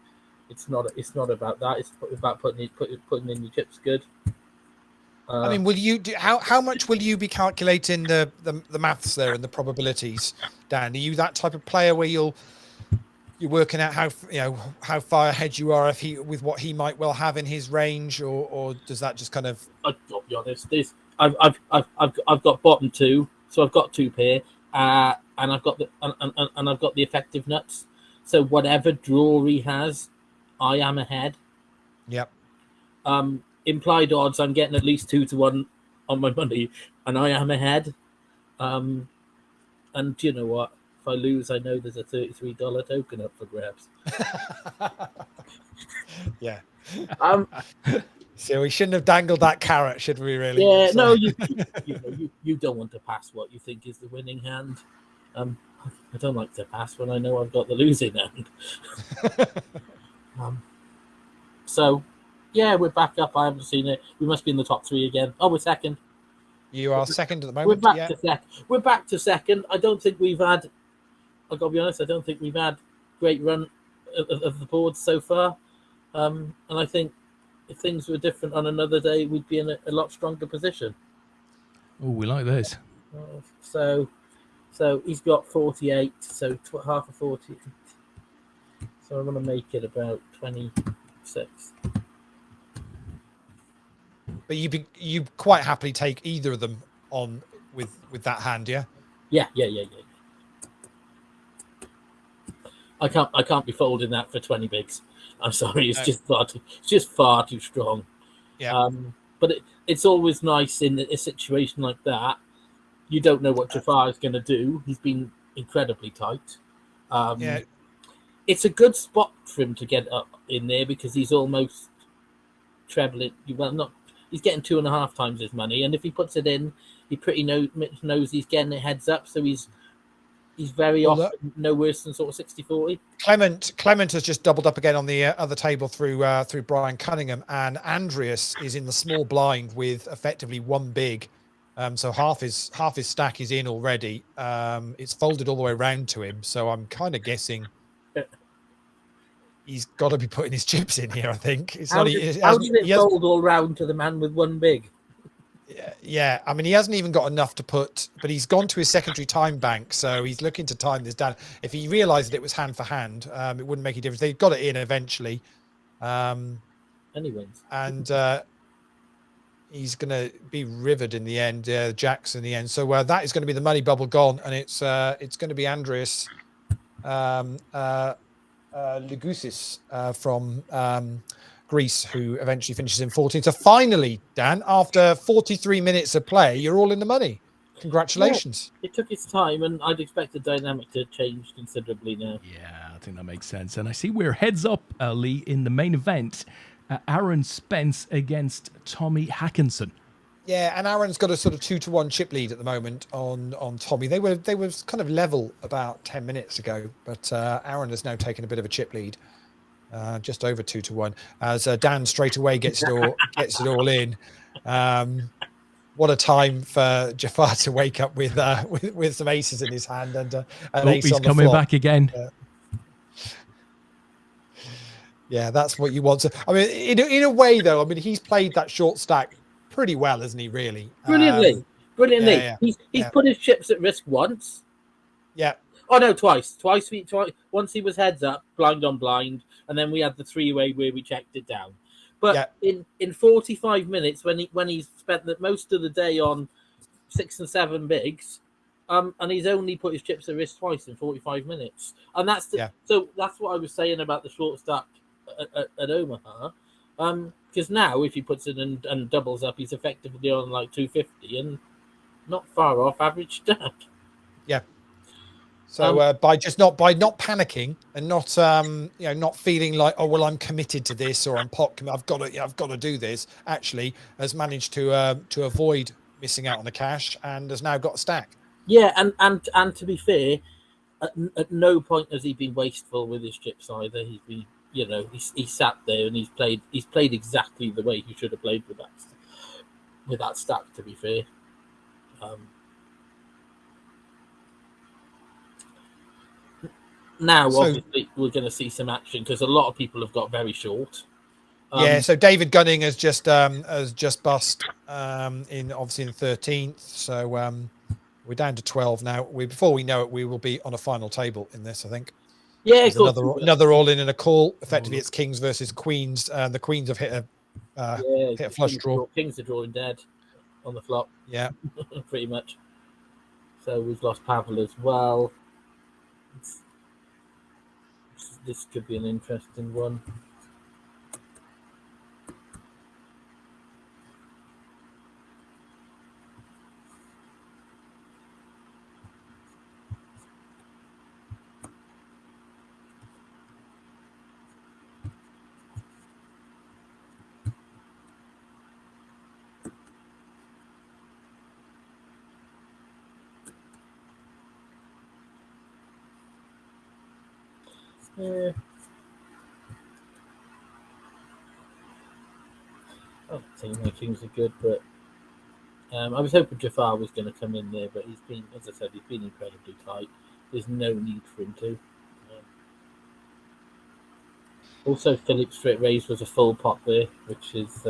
it's not about that. It's about putting in your chips good. I mean, will you how much will you be calculating the maths there and the probabilities, Dan? Are you that type of player where you're working out how far ahead you are with what he might well have in his range, or does that just kind of? I'll be honest. I've got bottom two, so I've got two pair, and I've got the effective nuts. So whatever draw he has, I am ahead. Yep. Implied odds, I'm getting at least 2-1 on my money, and I am ahead. And you know what? If I lose, I know there's a $33 token up for grabs. Yeah. So we shouldn't have dangled that carrot, should we? Really? Yeah. So. No, you don't want to pass what you think is the winning hand. I don't like to pass when I know I've got the losing hand. So. Yeah, we're back up. I haven't seen it. We must be in the top three again. Oh, we're second. You are second at the moment. We're back to second. We're back to second. I don't think we've had. I've got to be honest. I don't think we've had great run of the board so far. And I think if things were different on another day, we'd be in a lot stronger position. Oh, we like this. So he's got 48. So half of 48. So I'm going to make it about 26. But you quite happily take either of them on with that hand, yeah? Yeah. I can't be folding that for 20 bigs. I'm sorry, it's just far too strong. Yeah. But it's always nice in a situation like that. You don't know what Jafar is going to do. He's been incredibly tight. Yeah. It's a good spot for him to get up in there because he's almost trebling. Well, not. He's getting 2.5 times his money, and if he puts it in, he pretty knows he's getting it heads up. So he's very often no worse than sort of 60-40. Clement has just doubled up again on the other table through Brian Cunningham, and Andreas is in the small blind with effectively one big. So half his stack is in already. It's folded all the way around to him. So I'm kind of guessing he's got to be putting his chips in here, I think. How does it fold all round to the man with one big? Yeah, I mean, he hasn't even got enough to put, but he's gone to his secondary time bank, so he's looking to time this down. If he realised that it was hand for hand, it wouldn't make a difference. They've got it in eventually. Anyways. And he's going to be rivered in the end, Jacks in the end. So that is going to be the money bubble gone, and it's going to be Andreas Lugusis from Greece, who eventually finishes in 14. So finally, Dan, after 43 minutes of play, you're all in the money. Congratulations. Yeah, it took its time, and I'd expect the dynamic to change considerably now. Yeah, I think that makes sense. And I see we're heads up, Lee, in the main event. Aaron Spence against Tommy Hackinson. Yeah, and Aaron's got a sort of 2-1 chip lead at the moment on Tommy. They were kind of level about 10 minutes ago, but Aaron has now taken a bit of a chip lead, just over 2-1. As Dan straight away gets it all in. What a time for Jafar to wake up with some aces in his hand and an ace he's on the coming flop. back again. Yeah, that's what you want to. I mean, in a way, though, I mean, he's played that short stack pretty well, hasn't he? Really, brilliantly. Yeah. He's put his chips at risk once. Yeah. Oh no, twice. Once he was heads up, blind on blind, and then we had the 3-way where we checked it down. But in 45 minutes, when he's spent most of the day on 6 and 7 bigs, And he's only put his chips at risk twice in 45 minutes. And so that's what I was saying about the short stack at Omaha. Because now if he puts it and doubles up, he's effectively on like 250 and not far off average stack. Yeah. So by not panicking and not not feeling like, oh well, I'm committed to this, or I've got to do this, actually has managed to avoid missing out on the cash and has now got a stack. Yeah, and to be fair, at no point has he been wasteful with his chips either. He's been, he sat there and he's played exactly the way he should have played with that stack. To be fair, now obviously we're going to see some action because a lot of people have got very short. So David Gunning has just bust in 13th. So we're down to 12 now. Before we know it, we will be on a final table in this, I think. Yeah, another all in and a call. Effectively, it's Kings versus Queens, and the Queens have hit a flush draw. Kings are drawing dead on the flop. Yeah, pretty much. So we've lost Pavel as well. This could be an interesting one. Yeah. I think my Kings are good, but I was hoping Jafar was going to come in there, but he's been, as I said, he's been incredibly tight. There's no need for him to. Also, Philip straight raise was a full pot there, which is.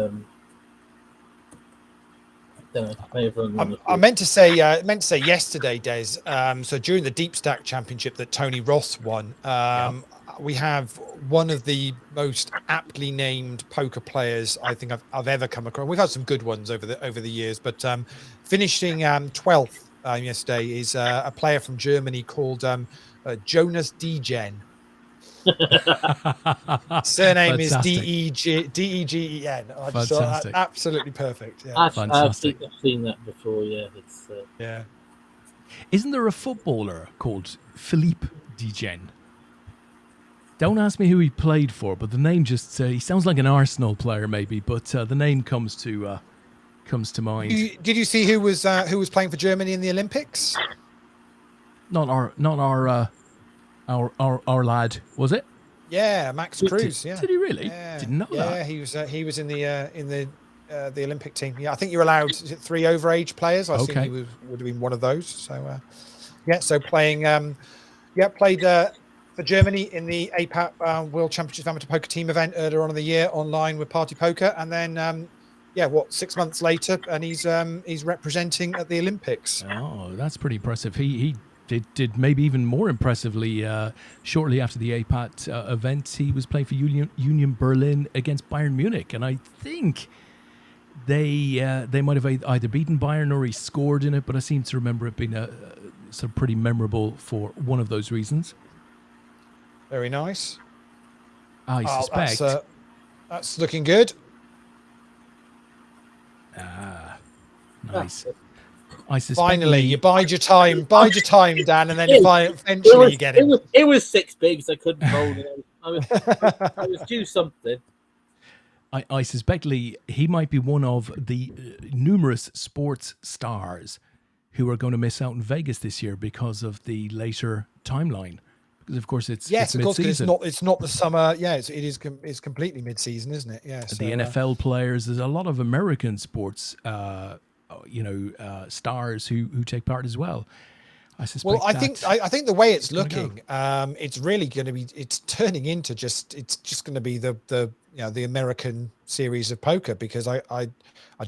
I meant to say yesterday, Des. So during the Deep Stack Championship that Tony Ross won, we have one of the most aptly named poker players I think I've ever come across. We've had some good ones over the years, but finishing 12th yesterday is a player from Germany called Jonas Degen. Surname is Degen. I just thought that absolutely perfect. Yeah, fantastic. I've seen that before. Yeah, it's yeah. Isn't there a footballer called Philippe Degen? Don't ask me who he played for, but the name just he sounds like an Arsenal player, maybe. But the name comes to mind. Did you see who was playing for Germany in the Olympics? Not our lad, was it? Yeah, Max Cruz. Yeah, did he really? Yeah. Didn't know that. Yeah, he was in the Olympic team. Yeah, I think you're allowed 3 overage players. I think he would have been one of those. So so playing played for Germany in the APAT World Championships Amateur Poker Team event earlier on in the year online with Party Poker, and then 6 months later, and he's representing at the Olympics. Oh, that's pretty impressive. He did maybe even more impressively shortly after the APAT event. He was playing for Union Berlin against Bayern Munich, and I think they might have either beaten Bayern or he scored in it, but I seem to remember it being sort of pretty memorable for one of those reasons. Very nice. I suspect that's looking good. Nice. I suspect finally you bide your time, Dan, and then eventually you get it. It was 6 bigs. I couldn't hold it. I was due something. I suspect, Lee, he might be one of the numerous sports stars who are going to miss out in Vegas this year because of the later timeline. Because of course it's of course, mid-season. it's not the summer. Yeah, it's completely mid-season, isn't it? Yeah. So, the NFL players, there's a lot of American sports, stars who take part as well. I suspect. Well, I think the way it's looking, it's really going to be. It's turning into it's just going to be the American series of poker, because I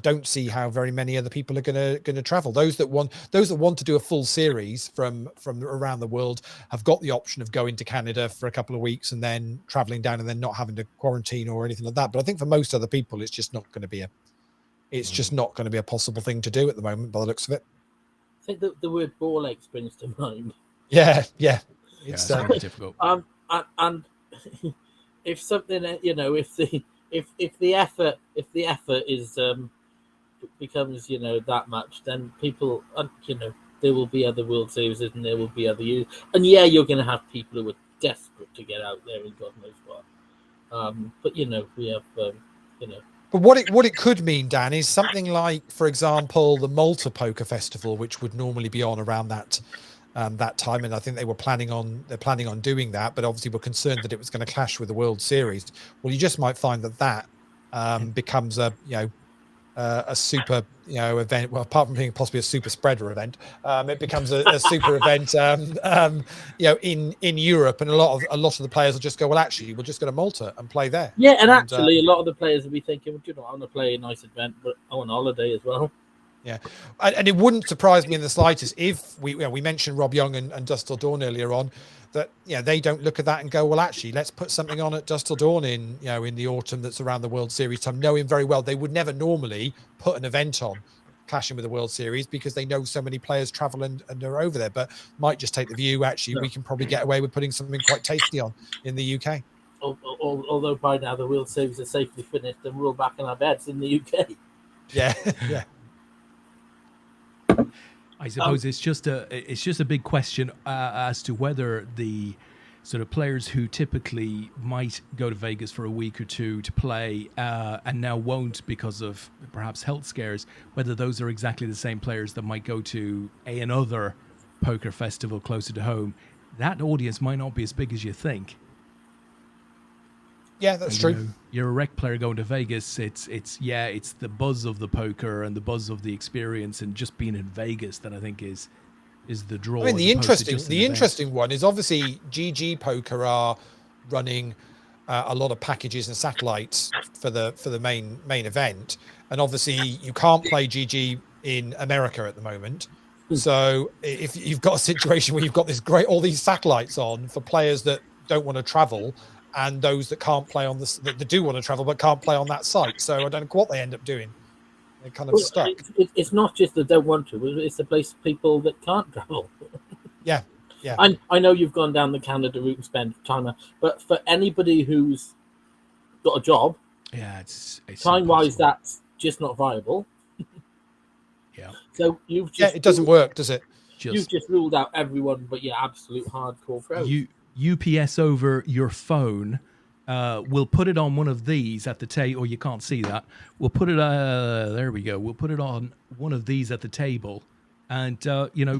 don't see how very many other people are going to travel. Those that want to do a full series from around the world have got the option of going to Canada for a couple of weeks and then traveling down and then not having to quarantine or anything like that. But I think for most other people, it's just not going to be a possible thing to do at the moment by the looks of it. think that the word ball ache springs to mind. Yeah. It's It's very difficult. And if something, if the effort is becomes that much, then people, there will be other World Series and there will be other years, and you're going to have people who are desperate to get out there and God knows what. But we have But what it could mean, Dan, is something like, for example, the Malta Poker Festival, which would normally be on around that time, and I think they're planning on doing that, but obviously we're concerned that it was going to clash with the World Series. Well, you just might find that becomes a super event. Well, apart from being possibly a super spreader event, it becomes a super event in Europe, and a lot of the players will just go, well, actually we'll just go to Malta and play there. and actually a lot of the players will be thinking, well, I want to play a nice event, but I want a holiday as well. Yeah, and it wouldn't surprise me in the slightest if we mentioned Rob Young and Dust Till Dawn earlier on, that they don't look at that and go, well, actually let's put something on at Dust Till Dawn in the autumn that's around the World Series time, knowing very well they would never normally put an event on clashing with the World Series because they know so many players travel and are over there, but might just take the view, actually we can probably get away with putting something quite tasty on in the UK. Although by now the World Series are safely finished and we're all back in our beds in the UK. Yeah. I suppose it's just a big question as to whether the sort of players who typically might go to Vegas for a week or two to play and now won't because of perhaps health scares, whether those are exactly the same players that might go to another poker festival closer to home. That audience might not be as big as you think. Yeah, that's true. You're a rec player going to Vegas. It's the buzz of the poker and the buzz of the experience and just being in Vegas that I think is the draw. I mean, the interesting one is obviously GG Poker are running a lot of packages and satellites for the main event, and obviously you can't play GG in America at the moment. So if you've got a situation where you've got all these satellites on for players that don't want to travel, and those that can't play on that do want to travel but can't play on that site. So I don't know what they end up doing. They're kind of stuck. It's not just that they don't want to; it's the place of people that can't travel. Yeah. I know you've gone down the Canada route and spent time, but for anybody who's got a job, it's time-wise, that's just not viable. Yeah. So you've just it doesn't work, does it? You've just ruled out everyone, but absolute hardcore pros. UPS over your phone. We'll put it on one of these at the table, or you can't see that. We'll put it, there we go. We'll put it on one of these at the table and,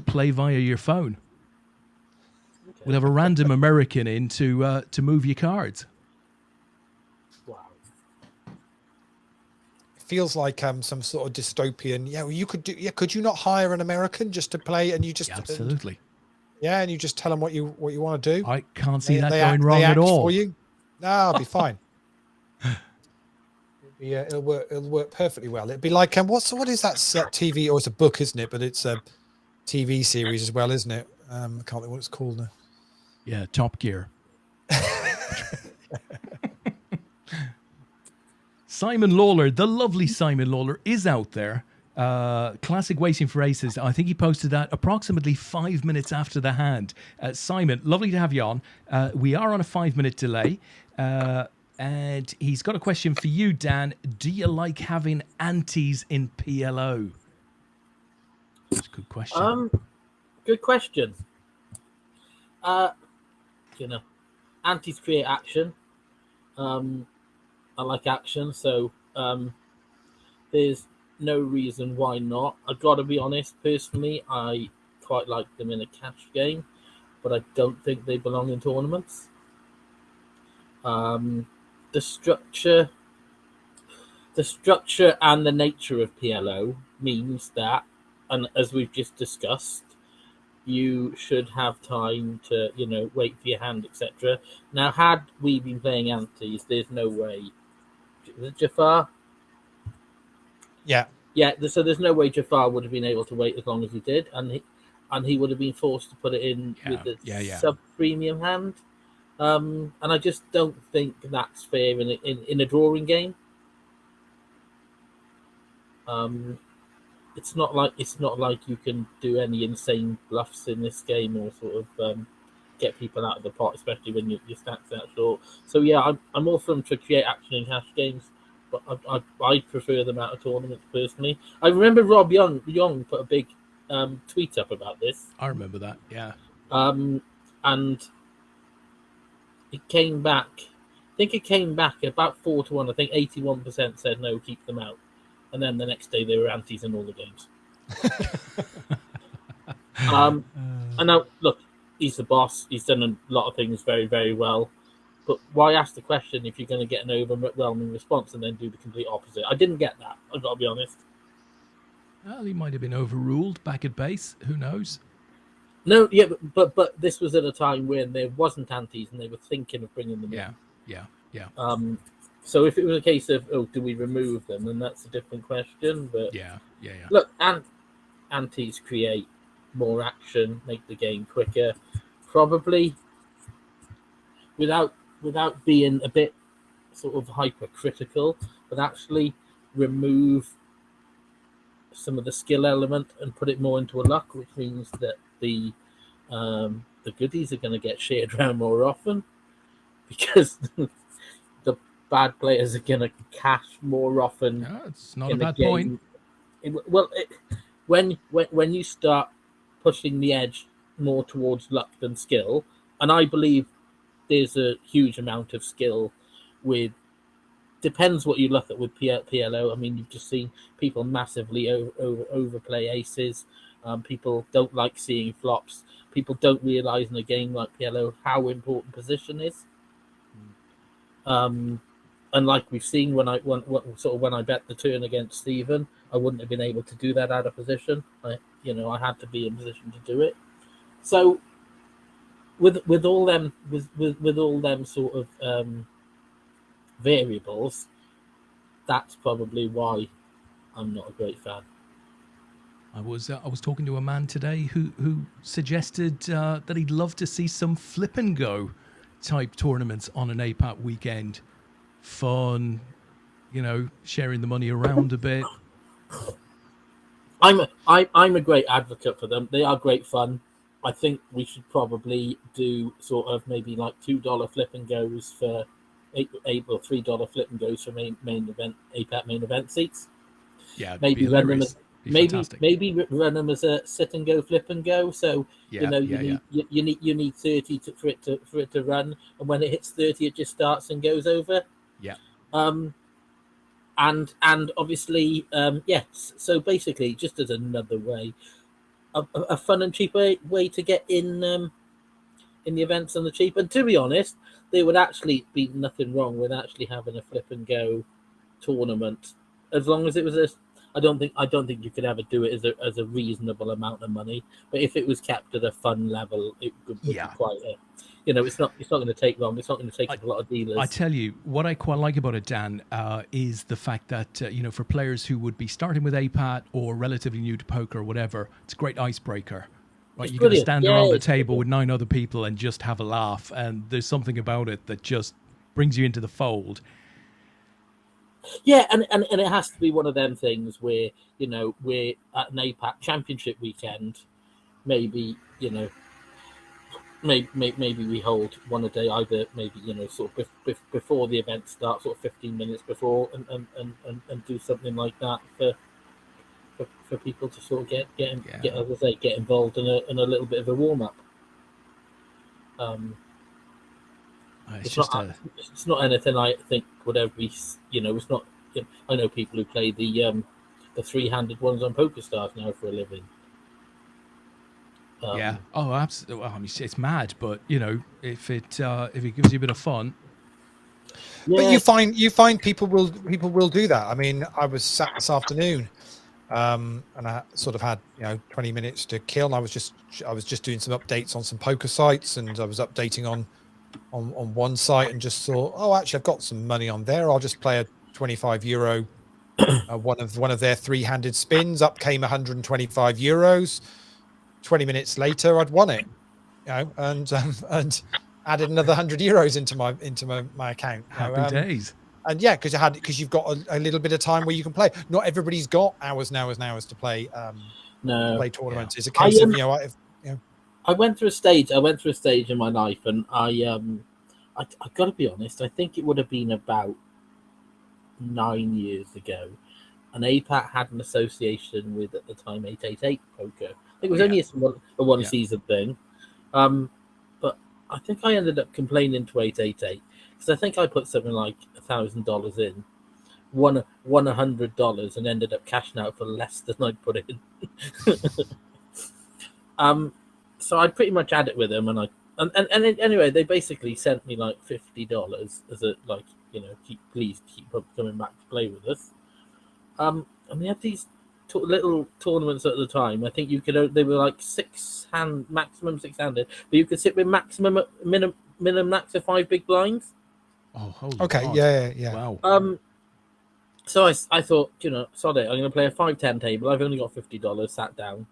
play via your phone. Okay. We'll have a random American in to move your cards. Wow. Feels like some sort of dystopian. You could do. Yeah, could you not hire an American just to play and you just absolutely. And you just tell them what you want to do. I can't see that going wrong at all. For you. No, I'll be fine. It'll work. It'll work perfectly well. It'd be like what is that TV? Or it's a book, isn't it? But it's a TV series as well, isn't it? I can't think what it's called now. Yeah, Top Gear. Simon Lawler, the lovely Simon Lawler, is out there. Classic Waiting for Aces. I think he posted that approximately 5 minutes after the hand. Simon, lovely to have you on. We are on a 5-minute delay. And he's got a question for you, Dan. Do you like having antes in PLO? That's a good question. Good question. Antes create action. I like action, so there's no reason why not. I've got to be honest, personally, I quite like them in a cash game, but I don't think they belong in tournaments. The structure and the nature of PLO means that, and as we've just discussed, you should have time to, wait for your hand, etc. Now, had we been playing antes, there's no way. Was it Jafar? Yeah. So there's no way Jafar would have been able to wait as long as he did, and he would have been forced to put it in with the sub-premium hand. And I just don't think that's fair in a drawing game. it's not like you can do any insane bluffs in this game or sort of get people out of the pot, especially when your stats that short. So yeah, I'm all for them to create action in cash games, but I prefer them out of tournaments personally. I remember Rob Young put a big tweet up about this. I remember that. Yeah. And it came back. I think it came back about 4-1. I think 81% said no, keep them out. And then the next day they were antis in all the games. And now look, he's the boss. He's done a lot of things very, very well. But why ask the question if you're going to get an overwhelming response and then do the complete opposite? I didn't get that. I've got to be honest. Well, he might have been overruled back at base. Who knows? No, yeah, but this was at a time when there wasn't antis and they were thinking of bringing them in. Yeah. So if it was a case of, do we remove them, then that's a different question. But Yeah. Look, antis create more action, make the game quicker, probably without being a bit sort of hypercritical, but actually remove some of the skill element and put it more into a luck, which means that the goodies are going to get shared around more often because the bad players are going to cash more often. No, it's not a bad point. When you start pushing the edge more towards luck than skill, and I believe there's a huge amount of skill with. Depends what you look at with PLO. I mean, you've just seen people massively overplay aces. People don't like seeing flops. People don't realise in a game like PLO how important position is. And like we've seen when I bet the turn against Stephen, I wouldn't have been able to do that out of position. I had to be in position to do it. So with all them sort of variables, that's probably why I'm not a great fan. I was talking to a man today who suggested that he'd love to see some flip and go type tournaments on an APAT weekend. Fun, sharing the money around a bit. I'm a great advocate for them. They are great fun. I think we should probably do sort of maybe like $2 flip and goes for $8 or $3 flip and goes for main event APAT main event seats. Yeah, maybe run them as maybe run them as a sit and go flip and go. So you need 30 for it to run, and when it hits 30, it just starts and goes over. Yeah. And obviously, So basically, just as another way, a fun and cheap way to get in the events on the cheap. And to be honest, there would actually be nothing wrong with actually having a flip and go tournament, as long as it was I don't think you could ever do it as a reasonable amount of money. But if it was kept at a fun level, it would be quite it's not going to take long. It's not going to take a lot of dealers. I tell you, what I quite like about it, Dan, is the fact that, for players who would be starting with APAT or relatively new to poker or whatever, it's a great icebreaker. Right? You're going to stand around the table with 9 other people and just have a laugh. And there's something about it that just brings you into the fold. Yeah, and it has to be one of them things where, we're at an APAT championship weekend, maybe, maybe we hold one a day, either maybe, sort of before the event starts, sort of 15 minutes before, and do something like that for people to sort of get as I say, get involved in a little bit of a warm up. It's not anything I think would ever be, it's not. I know people who play the 3-handed ones on PokerStars now for a living. Oh, absolutely. Well, I mean, it's mad, but if it gives you a bit of fun. Yeah. But you find people will do that. I mean, I was sat this afternoon, and I sort of had 20 minutes to kill. And I was just doing some updates on some poker sites, and I was updating on one site, and just thought, oh, actually, I've got some money on there. I'll just play a €25. One of their 3-handed spins. Up came €125. 20 minutes later, I'd won it, and added another €100 into my account. Happy days. And yeah, because you've got a little bit of time where you can play. Not everybody's got hours and hours and hours to play. Play tournaments. It's a case of I went through a stage. I went through a stage in my life, and I got to be honest. I think it would have been about 9 years ago, and APAT had an association with, at the time, 888 poker. I think it was only a one season thing, but I think I ended up complaining to 888 because I think I put something like $1,000 in, won $100, and ended up cashing out for less than I'd put in. So I pretty much had it with them, and anyway, they basically sent me like $50 as a please keep coming back to play with us. And they had these little tournaments at the time. I think they were like maximum 6-handed, but you could sit with minimum max of 5 big blinds. Oh, holy okay, God. yeah. Wow. So I thought, sod it, I'm going to play a 5-10 table. I've only got $50. Sat down,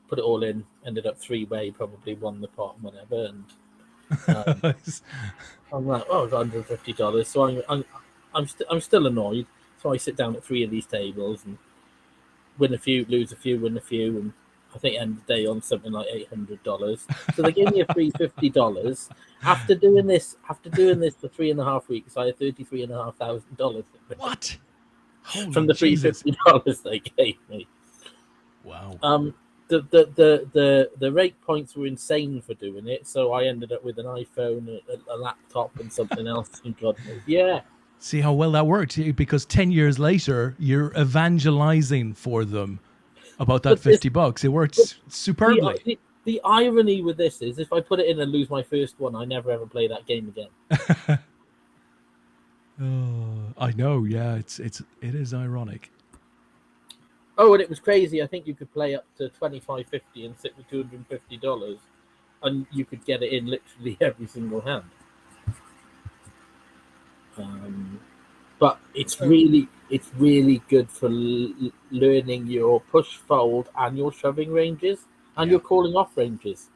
put it all in, ended up 3-way, probably won the pot and whatever. And I'm like, oh, I got $150. So I'm still annoyed. So I sit down at 3 of these tables and win a few, lose a few, win a few, and I think end the day on something like $800. So they gave me a free $50. After doing this for 3.5 weeks, I had $33,500. What? From the free $50 they gave me. Wow. The rate points were insane for doing it, so I ended up with an iPhone, a laptop, and something else. And God knows, yeah. See how well that worked, because 10 years later, you're evangelizing for them about that $50. It works superbly. The irony with this is, if I put it in and lose my first one, I never ever play that game again. I know. Yeah, it is ironic. Oh, and it was crazy. I think you could play up to $25.50 and sit with $250, and you could get it in literally every single hand. But it's really good for learning your push fold and your shoving ranges and your calling off ranges.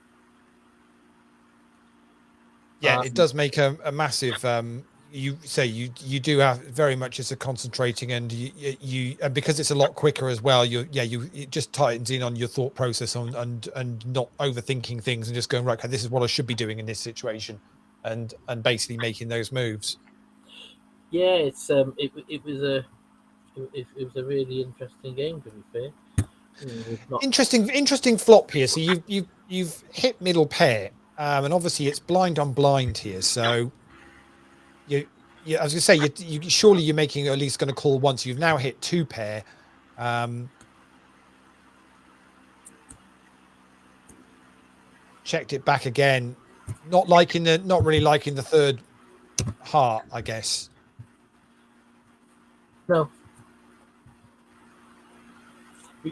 Yeah, it does make a massive. You say you do have very much as a concentrating, and you and because it's a lot quicker as well. It just tightens in on your thought process and not overthinking things and just going, right, okay, this is what I should be doing in this situation, and basically making those moves. Yeah, it was a really interesting game, to be fair. Interesting flop here. So you've hit middle pair, and obviously it's blind on blind here. So I was going to say you surely you're making at least going to call once. You've now hit 2 pair. Checked it back again. Not really liking the third heart, I guess. No.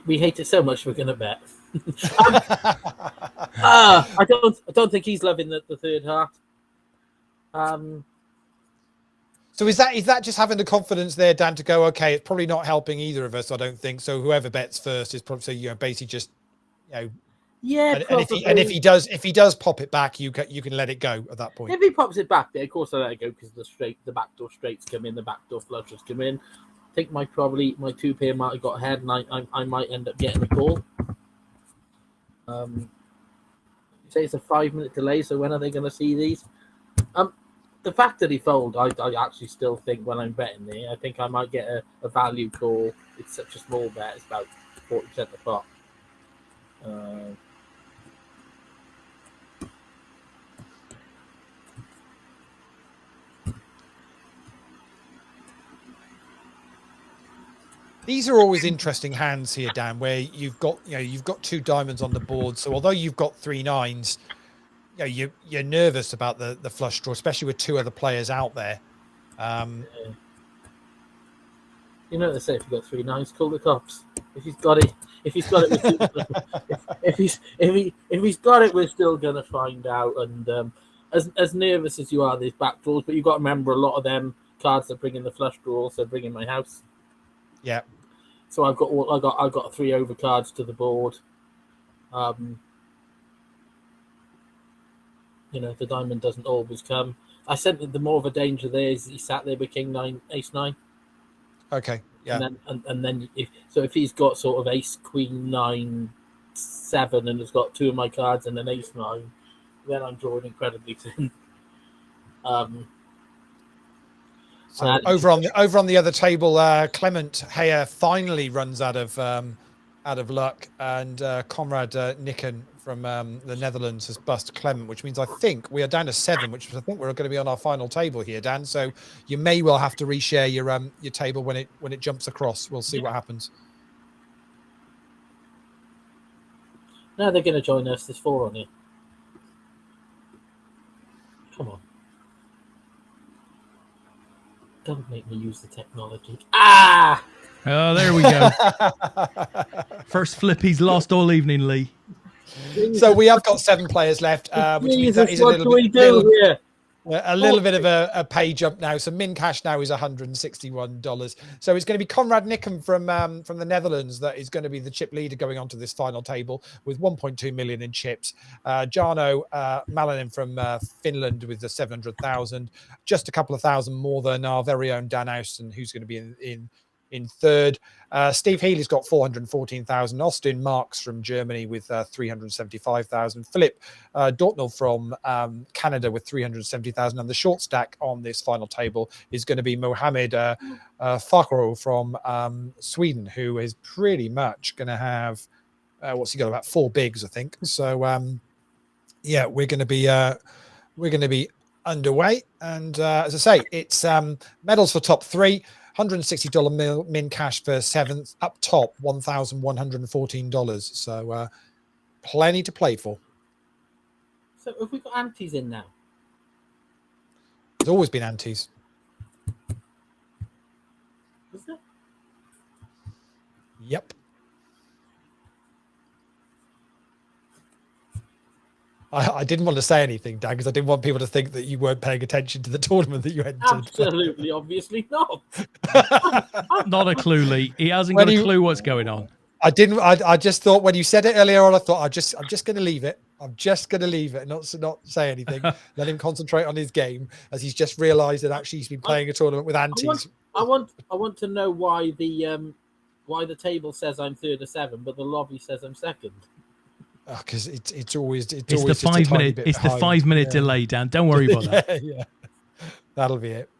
We hate it so much we're going to bet. I don't think he's loving the third heart. So is that just having the confidence there, Dan, to go, okay, it's probably not helping either of us, I don't think. So whoever bets first is probably basically just Yeah, and if he does pop it back, you can let it go at that point. If he pops it back, then of course I let it go because the backdoor straights come in, the backdoor flushes come in. I think my 2 pair might have got ahead, and I might end up getting a call. You say it's a 5-minute delay, so when are they going to see these? The fact that he fold, I actually still think when I'm betting there, I think I might get a value call. It's such a small bet; it's about 40% of the pot. These are always interesting hands here, Dan, where you've got 2 diamonds on the board. So although you've got 3 nines, you're nervous about the flush draw, especially with 2 other players out there. You know what they say: if you've got 3 nines, call the cops. If he's got it, if he's got it, we're still gonna find out. And as nervous as you are, these back draws, but you've got to remember a lot of them cards that bring in the flush draw also bring in my house. Yeah. So I've got 3 overcards to the board. The diamond doesn't always come. I sent the more of a danger there is he sat there with King 9, Ace 9. Okay. Yeah. And then if he's got sort of Ace Queen 9 7 and has got 2 of my cards and an Ace 9, then I'm drawing incredibly thin. So over on the other table, Clement Heyer finally runs out of luck, and Conrad Nikken from the Netherlands has bust Clement, which means I think we are down to 7, which I think we're going to be on our final table here, Dan. So you may well have to reshare your table when it jumps across. We'll see what happens. Now they're going to join us. There's 4 on here. Come on. Don't make me use the technology. Ah! Oh, there we go. First flip he's lost all evening, Lee. So we have got 7 players left, which means that is a little bit of a pay jump now. So min cash now is $161. So it's going to be Conrad Nikken from the Netherlands that is going to be the chip leader going onto this final table with 1.2 million in chips. Jarno Malinen from Finland with the 700,000, just a couple of thousand more than our very own Dan Owston, who's going to be in third. Steve Healy's got 414,000. Austin Marks from Germany with 375,000. Philip Dortnell from Canada with 370,000. And the short stack on this final table is going to be Mohamed Fakro from Sweden, who is pretty much going to have what's he got, about 4 bigs, I think. So yeah, we're going to be underway. And as I say, it's medals for top 3. $160 min cash for 7th, up top $1,114. So plenty to play for. So have we got antes in now? There's always been antes. Is there? Yep. I didn't want to say anything, Dan, because I didn't want people to think that you weren't paying attention to the tournament that you entered. Absolutely, obviously not. Not a clue, Lee. He hasn't got a clue what's going on. I didn't. I just thought when you said it earlier on, I thought I'm just going to leave it. I'm just going to leave it, not say anything. Let him concentrate on his game, as he's just realised that actually he's been playing a tournament with antes. I want to know why the table says I'm 3rd or 7, but the lobby says I'm 2nd. Because it's always the 5 minute. It's the 5 minute delay, Dan. Don't worry about that. Yeah, that'll be it.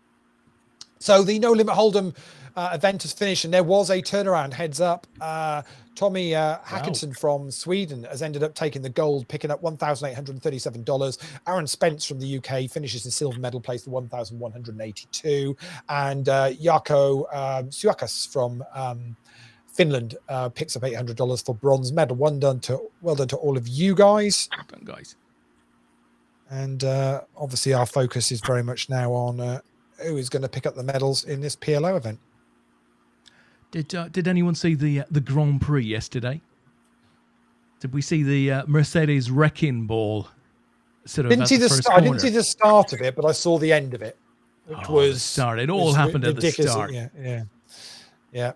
So the No Limit Hold'em event has finished, and there was a turnaround. Heads up, Tommy Hackinson from Sweden has ended up taking the gold, picking up $1,837. Aaron Spence from the UK finishes in silver medal place for $1,182, and Jarkko Suakas from Finland picks up $800 for bronze medal. Well done to all of you guys. Well done, guys. And obviously our focus is very much now on who is going to pick up the medals in this PLO event. Did anyone see the Grand Prix yesterday? Did we see the Mercedes wrecking ball? I didn't see the start of it, but I saw the end of it, which was start. It all happened at the start. Yeah.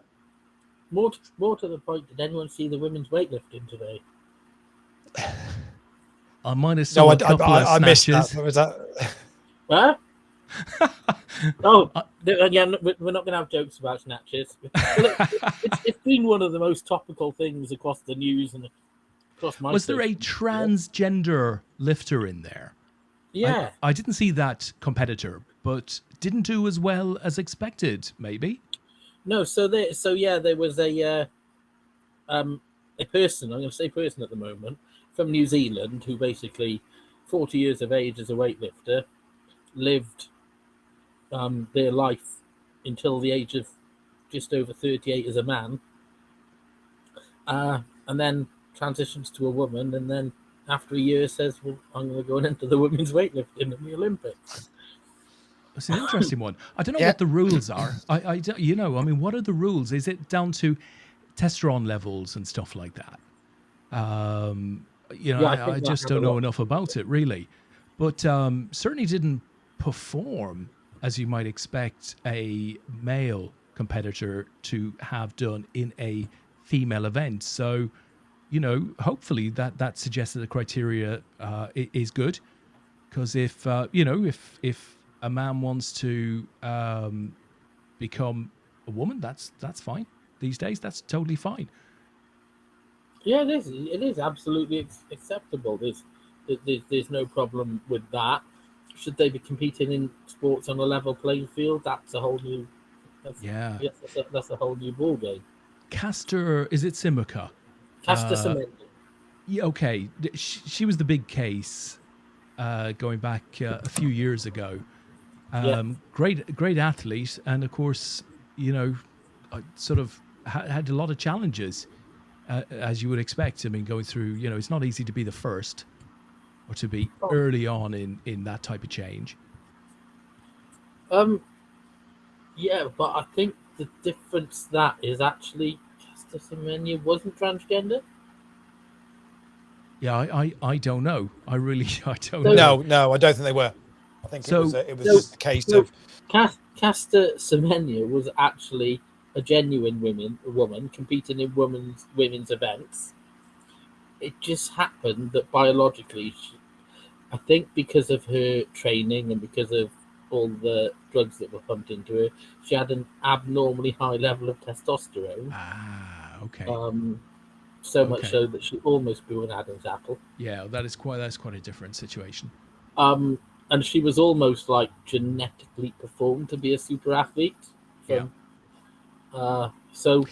More to the point, did anyone see the women's weightlifting today? I might have seen a couple of missed snatches. that. Was that? Huh? Again, we're not going to have jokes about snatches. It's been one of the most topical things across the news and across my. Was there a transgender lifter in there? Yeah. I didn't see that competitor, but didn't do as well as expected, maybe. No, there was a person, I'm going to say person at the moment, from New Zealand, who basically, 40 years of age as a weightlifter, lived their life until the age of just over 38 as a man, and then transitions to a woman, and then after a year says, well, I'm going to go into the women's weightlifting in the Olympics. It's an interesting one. I don't know what the rules are. What are the rules? Is it down to testosterone levels and stuff like that? I just don't know enough about it, really. But certainly didn't perform as you might expect a male competitor to have done in a female event. So, hopefully that suggests that the criteria is good. Because if a man wants to become a woman, that's fine. These days, that's totally fine. Yeah, it is. It is absolutely acceptable. There's no problem with that. Should they be competing in sports on a level playing field? That's a whole new. Yeah. That's a whole new ball game. Castor, is it Simika? Caster Semenya. Yeah, okay. She was the big case going back a few years ago. Great athlete, and of course, sort of had a lot of challenges, as you would expect. I mean, going through, it's not easy to be the first or to be early on in that type of change. Yeah, but I think the difference that is actually Caster Semenya wasn't transgender. Yeah, I don't know. I don't know. No, I don't think they were. I think it was just a case of Caster Semenya was actually a genuine woman competing in women's events. It just happened that biologically, I think because of her training and because of all the drugs that were pumped into her, she had an abnormally high level of testosterone. Ah, okay. So much so that she almost blew an Adam's apple. Yeah, that's quite a different situation. And she was almost like genetically performed to be a super athlete. So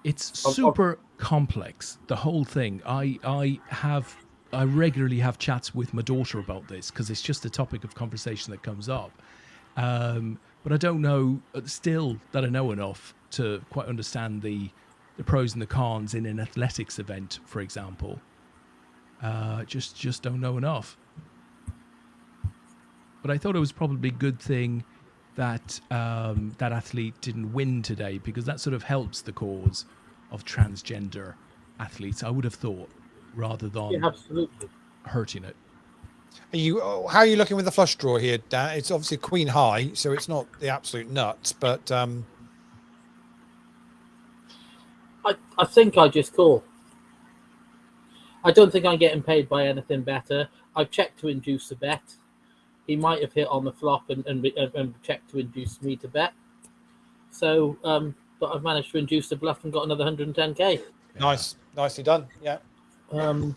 it's super complex, the whole thing. I regularly have chats with my daughter about this because it's just a topic of conversation that comes up. But I don't know still that I know enough to quite understand the pros and the cons in an athletics event, for example. Just don't know enough. But I thought it was probably a good thing that that athlete didn't win today, because that sort of helps the cause of transgender athletes, I would have thought, rather than absolutely hurting it. How are you looking with the flush draw here, Dan? It's obviously queen high, so it's not the absolute nuts, but I think I just call. I don't think I'm getting paid by anything better. I've checked to induce a bet. He might have hit on the flop and checked to induce me to bet. So, but I've managed to induce the bluff and got another 110k. Nice, nicely done. Yeah. And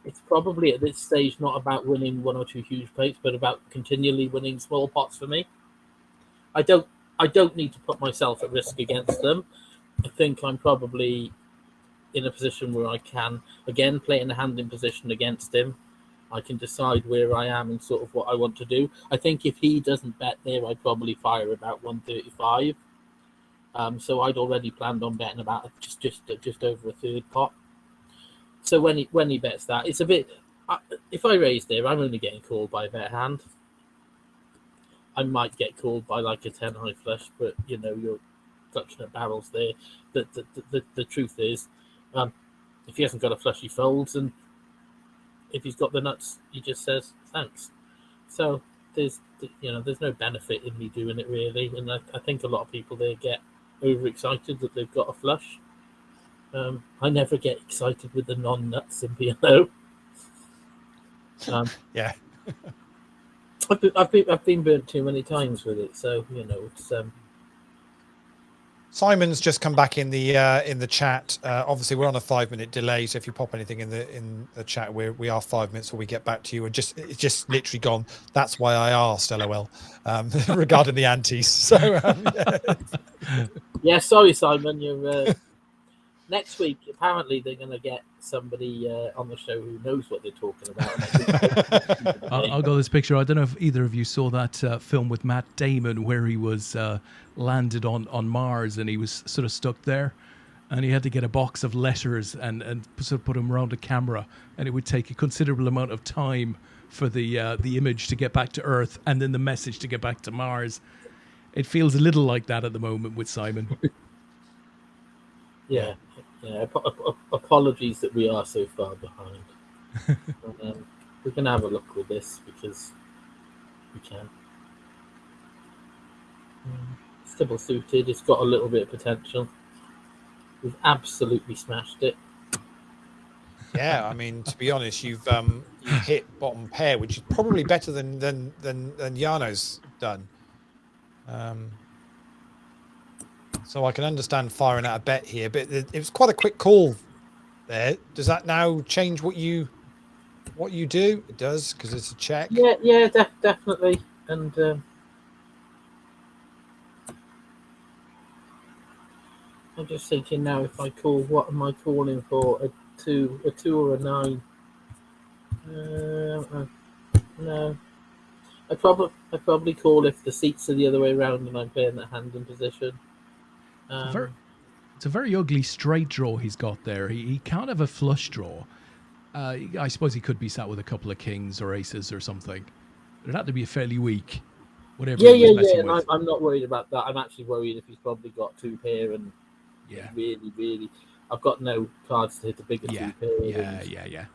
it's probably at this stage not about winning one or two huge plates, but about continually winning small pots for me. I don't need to put myself at risk against them. I think I'm probably in a position where I can, again, play in a hand in position against him. I can decide where I am and sort of what I want to do. I think if he doesn't bet there, I'd probably fire about 135. So I'd already planned on betting about just over a third pot. So when he bets that, it's a bit. If I raise there, I'm only getting called by a bet hand. I might get called by like a 10 high flush, but you're clutching at barrels there. The truth is, if he hasn't got a flush, he folds, and if he's got the nuts, he just says thanks. So there's no benefit in me doing it really, and I think a lot of people there get overexcited that they've got a flush. I never get excited with the non-nuts in PLO. Yeah. I've been burnt too many times with it, so it's. Simon's just come back in the chat. Obviously, we're on a 5-minute delay, so if you pop anything in the chat, we are 5 minutes before we get back to you. And it's just literally gone. That's why I asked, LOL, regarding the antes. So yeah, sorry, Simon. You're next week. Apparently, they're going to get somebody on the show who knows what they're talking about. I'll go this picture. I don't know if either of you saw that film with Matt Damon where he was landed on Mars and he was sort of stuck there, and he had to get a box of letters and sort of put them around a camera, and it would take a considerable amount of time for the image to get back to Earth and then the message to get back to Mars. It feels a little like that at the moment with Simon. Yeah. Apologies that we are so far behind. We can have a look with this because we can. It's double suited. It's got a little bit of potential. We've absolutely smashed it. Yeah, I mean, to be honest, you've hit bottom pair, which is probably better than Jano's done. So I can understand firing out a bet here, but it was quite a quick call there. Does that now change what you do? It does, because it's a check. Yeah, definitely. And I'm just thinking now, if I call, what am I calling for? A two or a 9? No. I probably call if the seats are the other way around and I'm playing the hand in position. It's a very ugly straight draw he's got there. He can't have a flush draw. I suppose he could be sat with a couple of kings or aces or something. It'd have to be fairly weak. Whatever. Yeah. And I'm not worried about that. I'm actually worried if he's probably got 2 pair and really, I've got no cards to hit the bigger 2 pair. Yeah.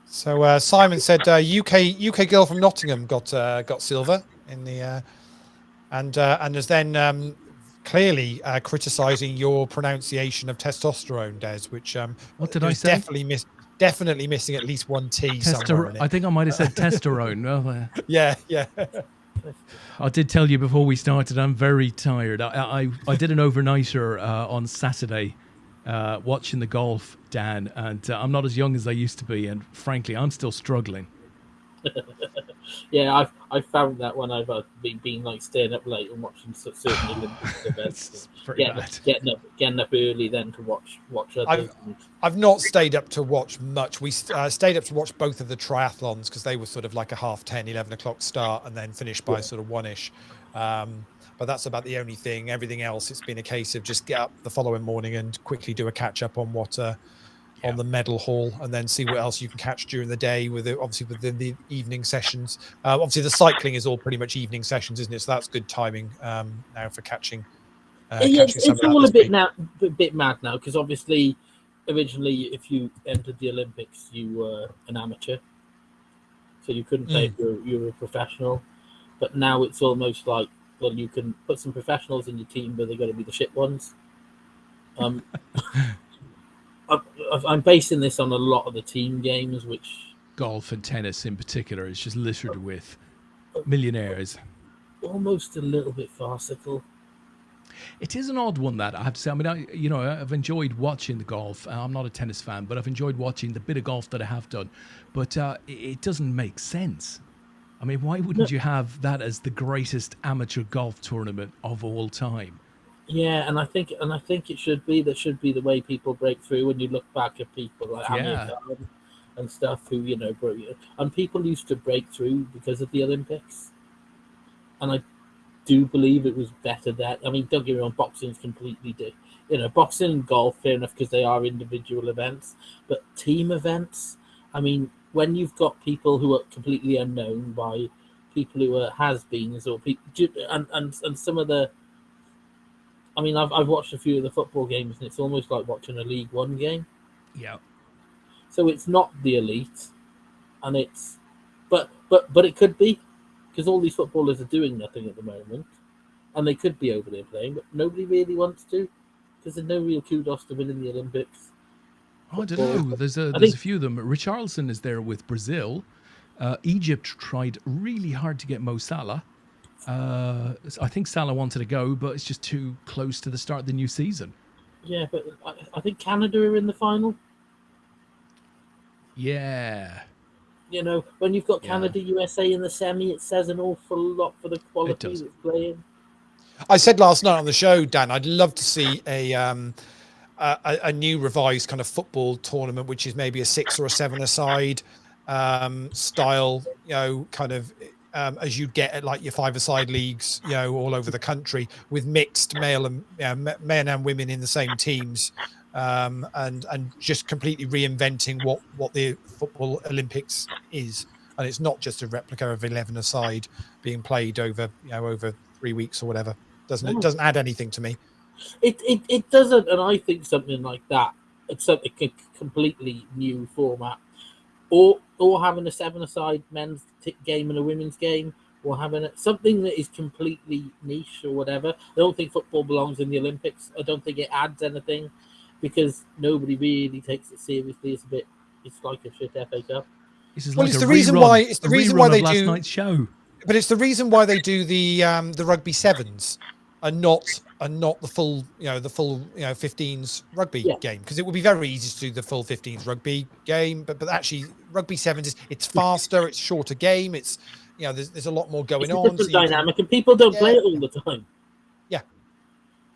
So Simon said UK girl from Nottingham got silver in the and is then clearly criticising your pronunciation of testosterone, Des, which what did I say? Definitely missing at least one T somewhere in it. I think I might have said testosterone. Well, yeah. I did tell you before we started, I'm very tired. I did an overnighter on Saturday watching the golf, Dan, and I'm not as young as I used to be, and frankly, I'm still struggling. Yeah, I've found that when I've been like staying up late and watching certain Olympic events, getting up early then to watch others. I've not stayed up to watch much. We stayed up to watch both of the triathlons because they were sort of like a 10:30, 11 o'clock start and then finished by sort of 1ish. But that's about the only thing. Everything else, it's been a case of just get up the following morning and quickly do a catch up on what on the medal haul, and then see what else you can catch during the day obviously within the evening sessions. Obviously the cycling is all pretty much evening sessions, isn't it? So that's good timing now for catching. It's all a bit mad now, because obviously originally if you entered the Olympics you were an amateur, so you couldn't play if you were a professional. But now it's almost like, well, you can put some professionals in your team, but they're going to be the shit ones. I'm basing this on a lot of the team games, which golf and tennis in particular is just littered with millionaires. Almost a little bit farcical. It is an odd one, that I have to say. I mean, I've enjoyed watching the golf. I'm not a tennis fan, but I've enjoyed watching the bit of golf that I have done. But it doesn't make sense. I mean, why wouldn't you have that as the greatest amateur golf tournament of all time? Yeah, and I think it should be the way people break through. When you look back at people like Amir Khan and stuff, who and people used to break through because of the Olympics, and I do believe it was better that. I mean, don't get me wrong, boxing's completely different. Boxing and golf, fair enough, because they are individual events, but team events. I mean, when you've got people who are completely unknown by people who are has-beens or people, and some of the. I mean, I've watched a few of the football games, and it's almost like watching a League One game. Yeah. So it's not the elite, and it's, but it could be, because all these footballers are doing nothing at the moment, and they could be over there playing, but nobody really wants to, because there's no real kudos to winning the Olympics. Oh, I don't know. There's a few of them. Richarlison is there with Brazil. Egypt tried really hard to get Mo Salah. I think Salah wanted to go, but it's just too close to the start of the new season. Yeah, but I think Canada are in the final. Yeah. When you've got Canada, USA in the semi, it says an awful lot for the quality that's playing. I said last night on the show, Dan, I'd love to see a new revised kind of football tournament, which is maybe a 6 or a 7-a-side style, kind of as you get at like your 5-a-side leagues, all over the country, with mixed men and women in the same teams, and just completely reinventing what the football Olympics is. And it's not just a replica of 11-a-side being played over 3 weeks or whatever. It doesn't add anything to me. It doesn't, and I think something like that, it's a completely new format, or having a 7-a-side men's game and a women's game, or having something that is completely niche or whatever. I don't think football belongs in the Olympics. I don't think it adds anything. because nobody really takes it seriously. It's like a shit FA Cup. This is Well, like it's a the reason rerun, why. It's the a reason rerun why of they last do. night's show. But it's the reason why they do the rugby sevens and not the full, the full 15s rugby Yeah. game, because it would be very easy to do the full 15s rugby game, but actually rugby sevens it's faster, it's shorter game, it's there's a lot more going It's a on. different So dynamic, and people don't play it all the time. Yeah.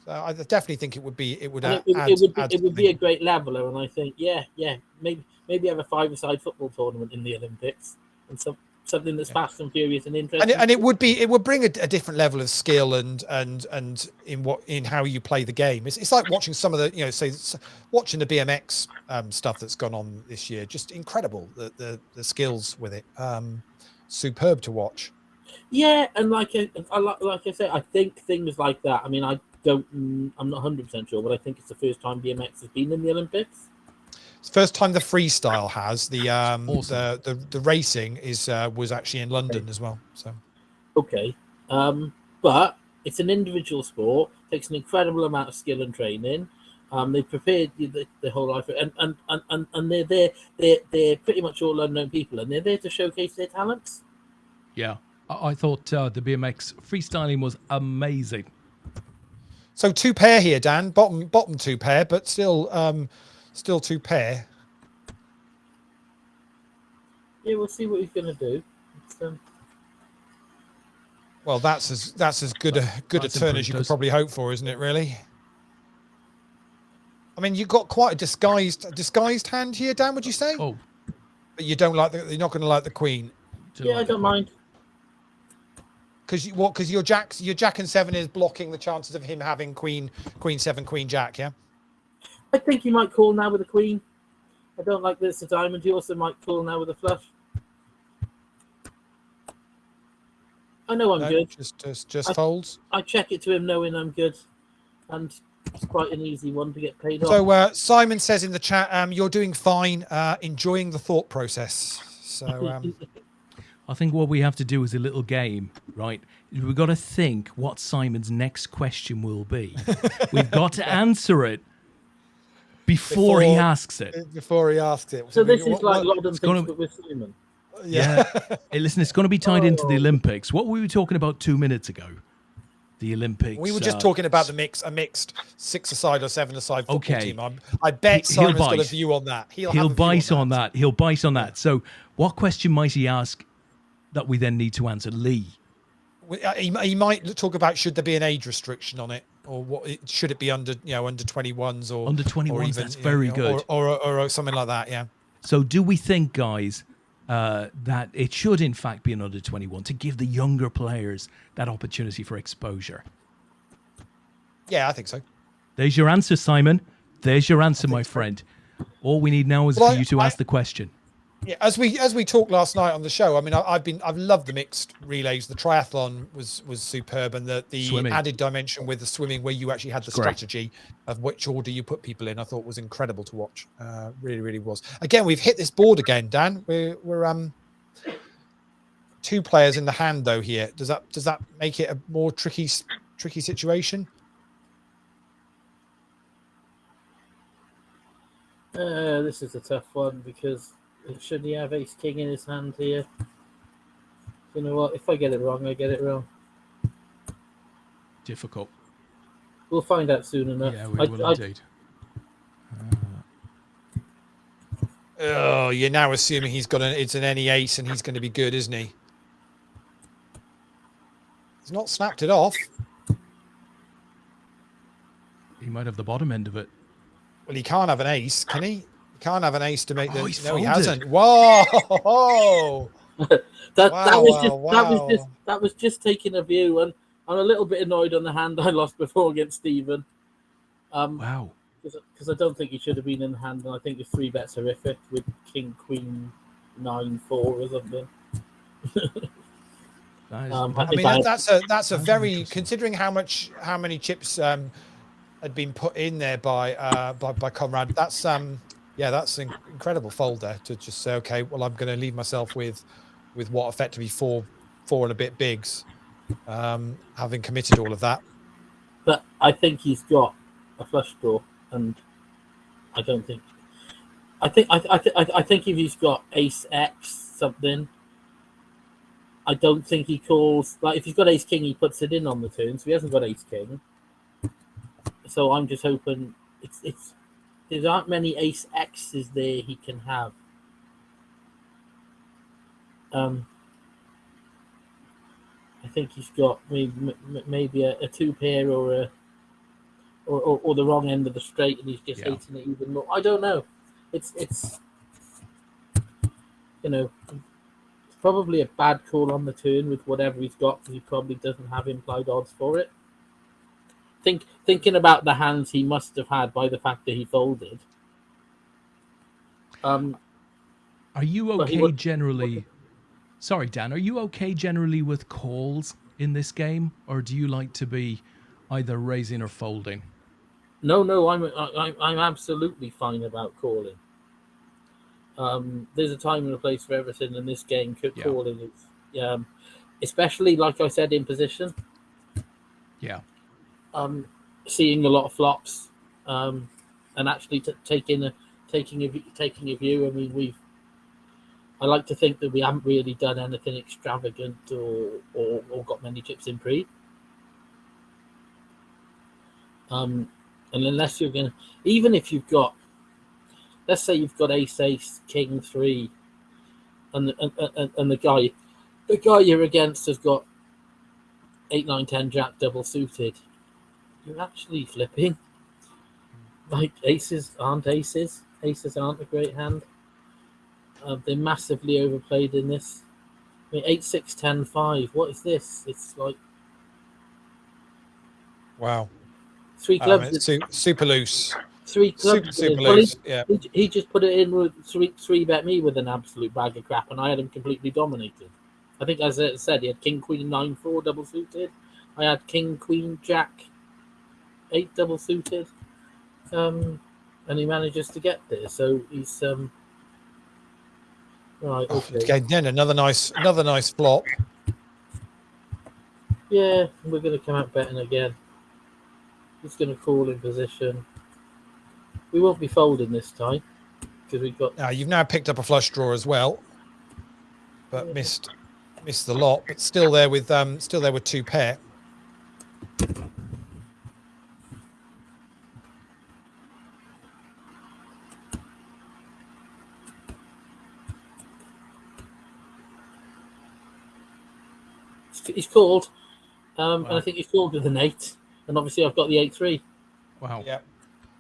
So I definitely think it would And add it would be a great leveler, and I think maybe have a 5-a-side football tournament in the Olympics, and something that's fast and furious and interesting. And it would bring a different level of skill and in how you play the game. It's like watching some of the say watching the BMX stuff that's gone on this year. Just incredible, the skills with it. Superb to watch. Yeah, and like I said, I think things like that. I mean, I'm not 100% sure, but I think it's the first time BMX has been in the Olympics. It's the first time the freestyle has. Awesome. The racing was actually in London as well. So okay, but it's an individual sport. Takes an incredible amount of skill and training. They prepared the whole life, and they're there. They're pretty much all unknown people, and they're there to showcase their talents. Yeah, I thought the BMX freestyling was amazing. So 2 pair here, Dan. Bottom 2 pair, but still 2 pair. Yeah, we'll see what he's going to do. Well, that's as good a turn as you could probably hope for, isn't it? Really. I mean, you've got quite a disguised hand here, Dan. Would you say? Oh, but you don't like you're not going to like the queen. Yeah, I don't mind. Because your jack and 7 is blocking the chances of him having queen 7, queen jack. Yeah. I think he might call now with a queen. I don't like this. A diamond. He also might call now with a flush. I know I'm good. Just folds. I check it to him knowing I'm good, and it's quite an easy one to get paid off. So Simon says in the chat, you're doing fine, enjoying the thought process. So I think what we have to do is a little game, right? We've got to think what Simon's next question will be. We've got to answer it before he asks it. Before he asks it. So this is like Lord and Things, but with Simon. Yeah. Hey, listen, it's going to be tied into the Olympics. What were we talking about 2 minutes ago? The Olympics. We were just talking about a mixed 6-a-side or 7-a-side football team. I bet Simon's got a view on that. He'll bite on that. He'll bite on that. So what question might he ask that we then need to answer? Lee? He might talk about, should there be an age restriction on it, or should it be under 21s or under 21s? Or even, that's very good. Or something like that. Yeah. So do we think, guys, that it should in fact be an under 21 to give the younger players that opportunity for exposure? Yeah, I think so. There's your answer, Simon. There's your answer, my friend. All we need now is for you to ask the question. Yeah, as we talked last night on the show, I mean, I've loved the mixed relays. The triathlon was superb, and the Swimming. added dimension with the swimming, where you actually had the strategy of which order you put people in, I thought was incredible to watch. Really, really was. Again, we've hit this board again, Dan. We're 2 players in the hand though here. Does that make it a more tricky situation? This is a tough one, because should he have ace king in his hand here? You know what? If I get it wrong, I get it wrong. Difficult. We'll find out soon enough. Yeah, we will indeed. Oh, you're now assuming it's an any ace and he's going to be good, isn't he? He's not snapped it off. He might have the bottom end of it. Well, he can't have an ace, can he? He can't have an ace to make the. He's No, he folded. hasn't. Whoa! That was just taking a view, and I'm a little bit annoyed on the hand I lost before against Stephen. Wow. Because I don't think he should have been in the hand, and I think the 3-bet's horrific with King, Queen, 9, 4 or something. That's a very, considering how many chips had been put in there by Conrad. That's an incredible fold there, to just say, okay, well, I'm going to leave myself with what effectively four and a bit bigs, having committed all of that. But I think he's got a flush draw, and I don't think. I think if he's got Ace X something, I don't think he calls. Like if he's got Ace King, he puts it in on the turn. So he hasn't got Ace King. So I'm just hoping it's there aren't many Ace X's there he can have. I think he's got maybe a two pair or the wrong end of the straight, and he's just hating it even more. I don't know. It's it's probably a bad call on the turn with whatever he's got, because he probably doesn't have implied odds for it. Thinking about the hands he must have had by the fact that he folded. Are you okay generally? Sorry, Dan. Are you okay generally with calls in this game, or do you like to be either raising or folding? No, I'm absolutely fine about calling. There's a time and a place for everything in this game. Calling is, especially like I said, in position. Yeah. Seeing a lot of flops, and actually taking a view. I mean, I like to think that we haven't really done anything extravagant or got many chips in pre. And unless you're gonna, even if you've got, let's say you've got Ace King 3, and the guy you're against has got 8 9 10 Jack double suited, you're actually flipping. Like aces aren't aces. Aces aren't a great hand. They're massively overplayed in this. I mean, 8 6 10 5. What is this? It's like wow. 3 clubs. It's super loose. 3 clubs. Super loose. Yeah. He just put it in with three bet me with an absolute bag of crap, and I had him completely dominated. I think, as I said, he had King Queen 9 4 double suited. I had King Queen Jack 8 double suited, and he manages to get there. So he's right. Okay. Again, another nice flop. Yeah, we're going to come out betting again. He's going to call in position. We won't be folding this time because we've got. Now you've now picked up a flush draw as well, but missed the lot. But still there with 2 pair. He's called, and I think he's called with an 8, and obviously I've got the 8-3. Wow. Yeah.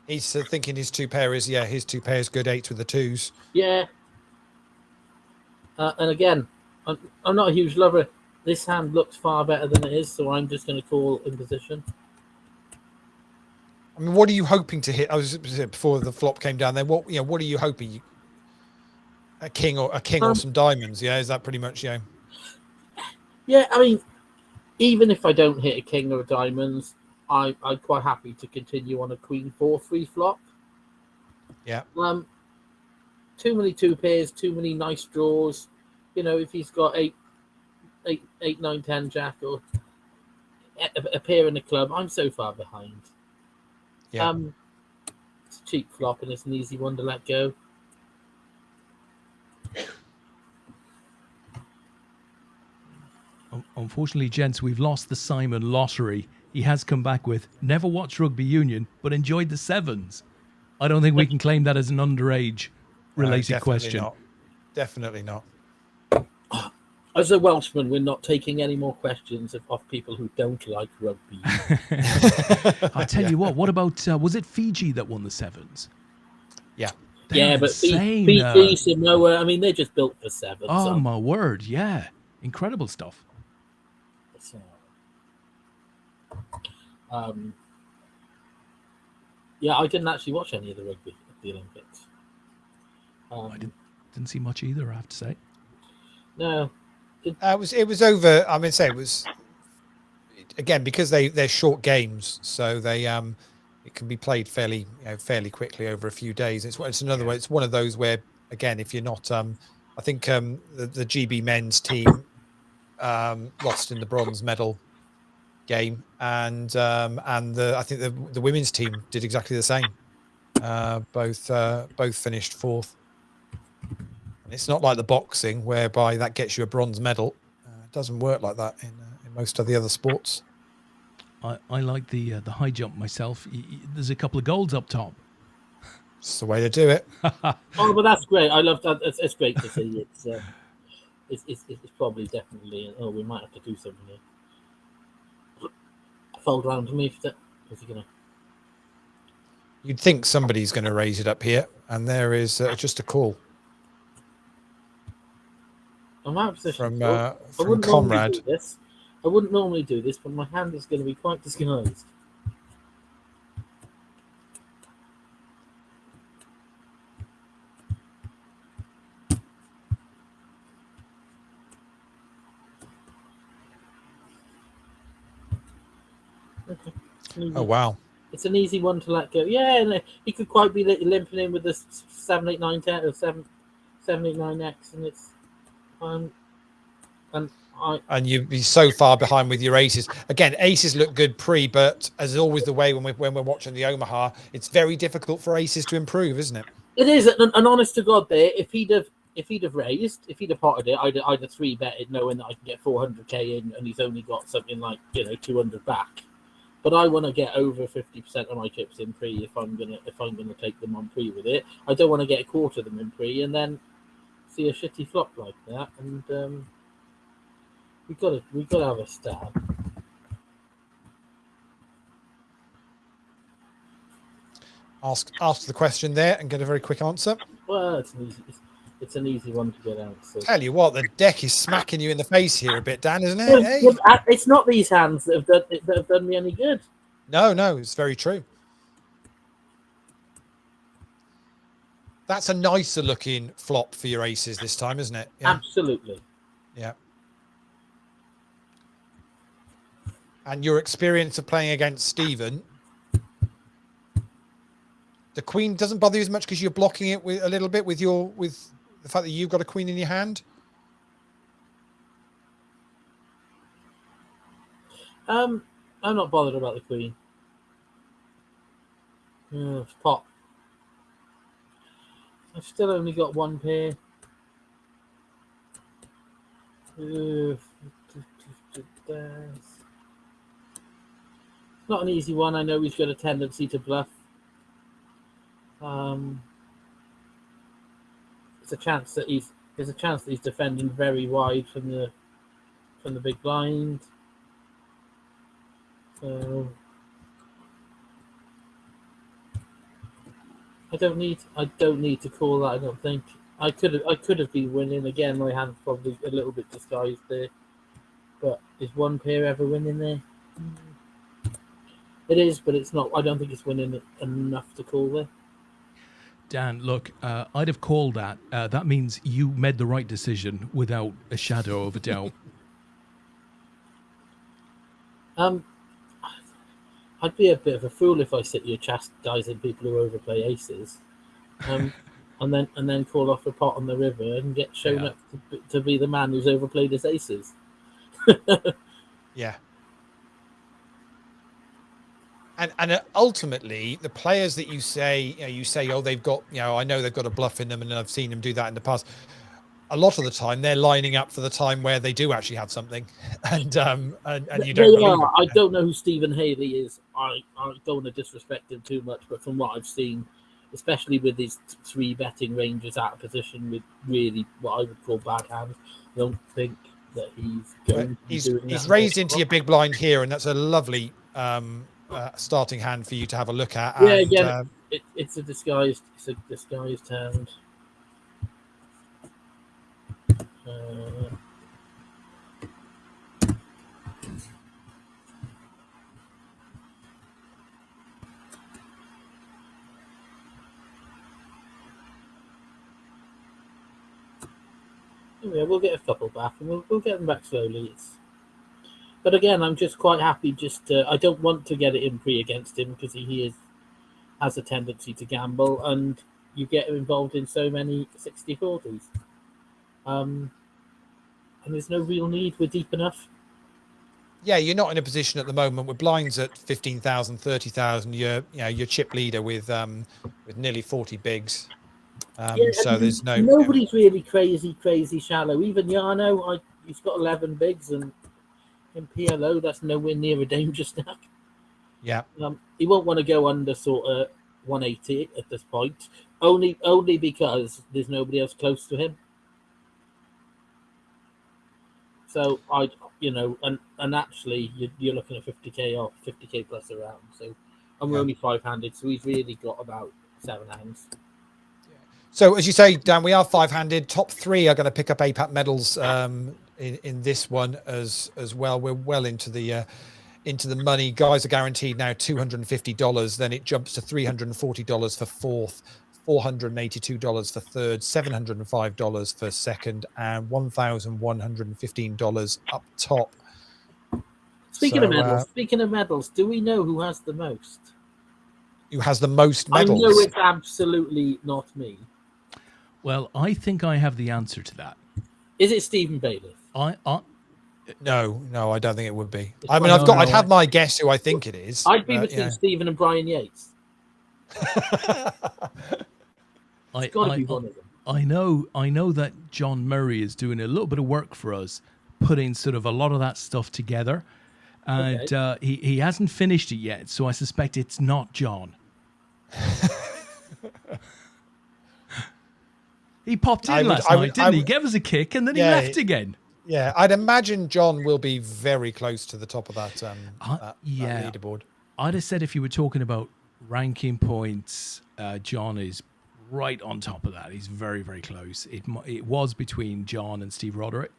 He's thinking his 2 pair is his 2 pair is good 8s with the 2s. Yeah. And again, I'm not a huge lover. This hand looks far better than it is, so I'm just going to call in position. I mean, what are you hoping to hit? I was before the flop came down there. What are you hoping? A king or some diamonds? Yeah, is that pretty much Yeah, I mean, even if I don't hit a king or a diamonds, I'm quite happy to continue on a Queen 4-3 flop. Yeah. Too many 2 pairs, too many nice draws. If he's got 8 9 10 Jack or a pair in the club, I'm so far behind. Yeah. It's a cheap flop and it's an easy one to let go. Unfortunately, gents, we've lost the Simon lottery. He has come back with never watched rugby union, but enjoyed the sevens. I don't think we can claim that as an underage related question. Definitely not. As a Welshman, we're not taking any more questions of people who don't like rugby. I tell you what about, was it Fiji that won the sevens? Yeah. They're but insane, Fiji, Samoa, I mean, they're just built for sevens. Oh, my word, yeah. Incredible stuff. Yeah, I didn't actually watch any of the rugby at the Olympics. I didn't see much either, I have to say. No. It was over. I mean, it was again because they're short games, so they it can be played fairly quickly over a few days. It's another way. It's one of those where again, if you're not, I think the GB men's team lost in the bronze medal game, and I think the women's team did exactly the same. Both finished fourth. And it's not like the boxing whereby that gets you a bronze medal. It doesn't work like that in most of the other sports. I like the high jump myself. There's a couple of golds up top. It's the way to do it. Oh, but that's great. I love that. It's great to see. It's probably definitely. Oh, we might have to do something here. Fold round to me for that. Is he gonna? You'd think somebody's going to raise it up here, and there is just a call I'm out of position. from Conrad. I wouldn't normally do this, but my hand is going to be quite disguised. Okay. Oh wow! It's an easy one to let go. Yeah, and he could quite be limping in with the 7, 8, 9, 10 or 7, 8, 9 X, and it's and you'd be so far behind with your aces. Again, aces look good pre, but as always the way when we're watching the Omaha, it's very difficult for aces to improve, isn't it? It is, and honest to God, there, if he'd have raised, if he'd have potted it, I'd have 3-betted, knowing that I can get 400k in, and he's only got something like 200 back. But I want to get over 50% of my chips in pre if I'm gonna take them on pre with it. I don't want to get a quarter of them in pre and then see a shitty flop like that. And we've got to have a stab. Ask the question there and get a very quick answer. Well, it's an easy one to get answered. Tell you what, the deck is smacking you in the face here a bit, Dan, isn't it? Hey. It's not these hands that have done me any good. No, it's very true. That's a nicer looking flop for your aces this time, isn't it? Yeah. Absolutely. Yeah. And your experience of playing against Stephen, the queen doesn't bother you as much because you're blocking it with a little bit with the fact that you've got a queen in your hand. I'm not bothered about the queen. Pot. I've still only got one pair. Not an easy one. I know he's got a tendency to bluff. There's a chance that he's defending very wide from the big blind. So I don't need to call that. I don't think I could have been winning again. My hand's probably a little bit disguised there, but is one pair ever winning there? It is, but it's not. I don't think it's winning enough to call there. Dan, look, I'd have called that. That means you made the right decision without a shadow of a doubt. I'd be a bit of a fool if I sit here chastising people who overplay aces, and then call off a pot on the river and get shown up to be the man who's overplayed his aces. Yeah. And ultimately, the players that you say, oh, they've got, I know they've got a bluff in them, and I've seen them do that in the past. A lot of the time, they're lining up for the time where they do actually have something, and you don't believe it. I don't know who Stephen Haley is. I don't want to disrespect him too much, but from what I've seen, especially with his 3-betting ranges out of position with really what I would call bad hands, I don't think that he's going. He's raised into your big blind here, and that's a lovely starting hand for you to have a look at. Yeah, again, it's a disguised hand. Yeah, we'll get a couple back, and we'll get them back slowly. But again, I'm just quite happy. I don't want to get it in pre against him because he has a tendency to gamble, and you get involved in so many 60-40s. And there's no real need. We're deep enough. Yeah, you're not in a position at the moment with blinds at 15,000, 30,000. You're chip leader with nearly 40 bigs. Yeah, So there's no. nobody's really crazy shallow. Even Yarno, he's got 11 bigs, and in PLO, that's nowhere near a danger stack. Yeah. He won't want to go under sort of 180 at this point, only because there's nobody else close to him. So and actually you're looking at 50k off, 50k plus around. So, and we're only 5-handed, so he's really got about 7 hands. So as you say, Dan, we are 5-handed. Top 3 are going to pick up APAT medals in this one as well. We're well into the money. Guys are guaranteed now $250. Then it jumps to $340 for fourth, $482 for third, $705 for second, and $1,115 up top. Speaking of medals, do we know who has the most? Who has the most medals? I know it's absolutely not me. Well, I think I have the answer to that. Is it Stephen Bailiff? No, I don't think it would be. I mean, I'd have my guess who I think it is. I'd be between Stephen and Brian Yates. It's got to be one of them. I know that John Murray is doing a little bit of work for us, putting sort of a lot of that stuff together, and he hasn't finished it yet. So I suspect it's not John. He popped in last night, didn't he? Gave us a kick, and then he left again. Yeah, I'd imagine John will be very close to the top of that leaderboard. I'd have said if you were talking about ranking points, John is right on top of that. He's very, very close. It was between John and Steve Roderick.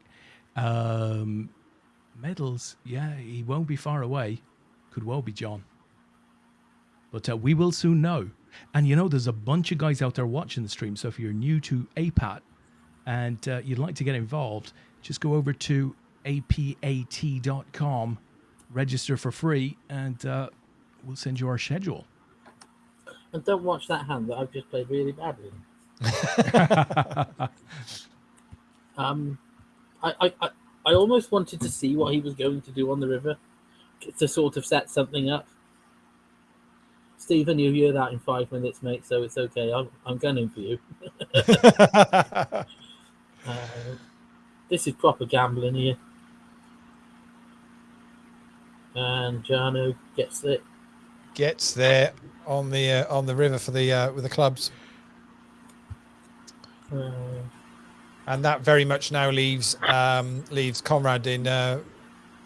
Medals, he won't be far away. Could well be John. But we will soon know. And there's a bunch of guys out there watching the stream. So if you're new to APAT and you'd like to get involved, just go over to apat.com, register for free, and we'll send you our schedule. And don't watch that hand that I've just played really badly. I almost wanted to see what he was going to do on the river to sort of set something up. Stephen, you hear that in 5 minutes, mate, so it's okay. I'm gunning for you. This is proper gambling here. And Jarno gets it. Gets there on the river for the with the clubs. And that very much now leaves Conrad in the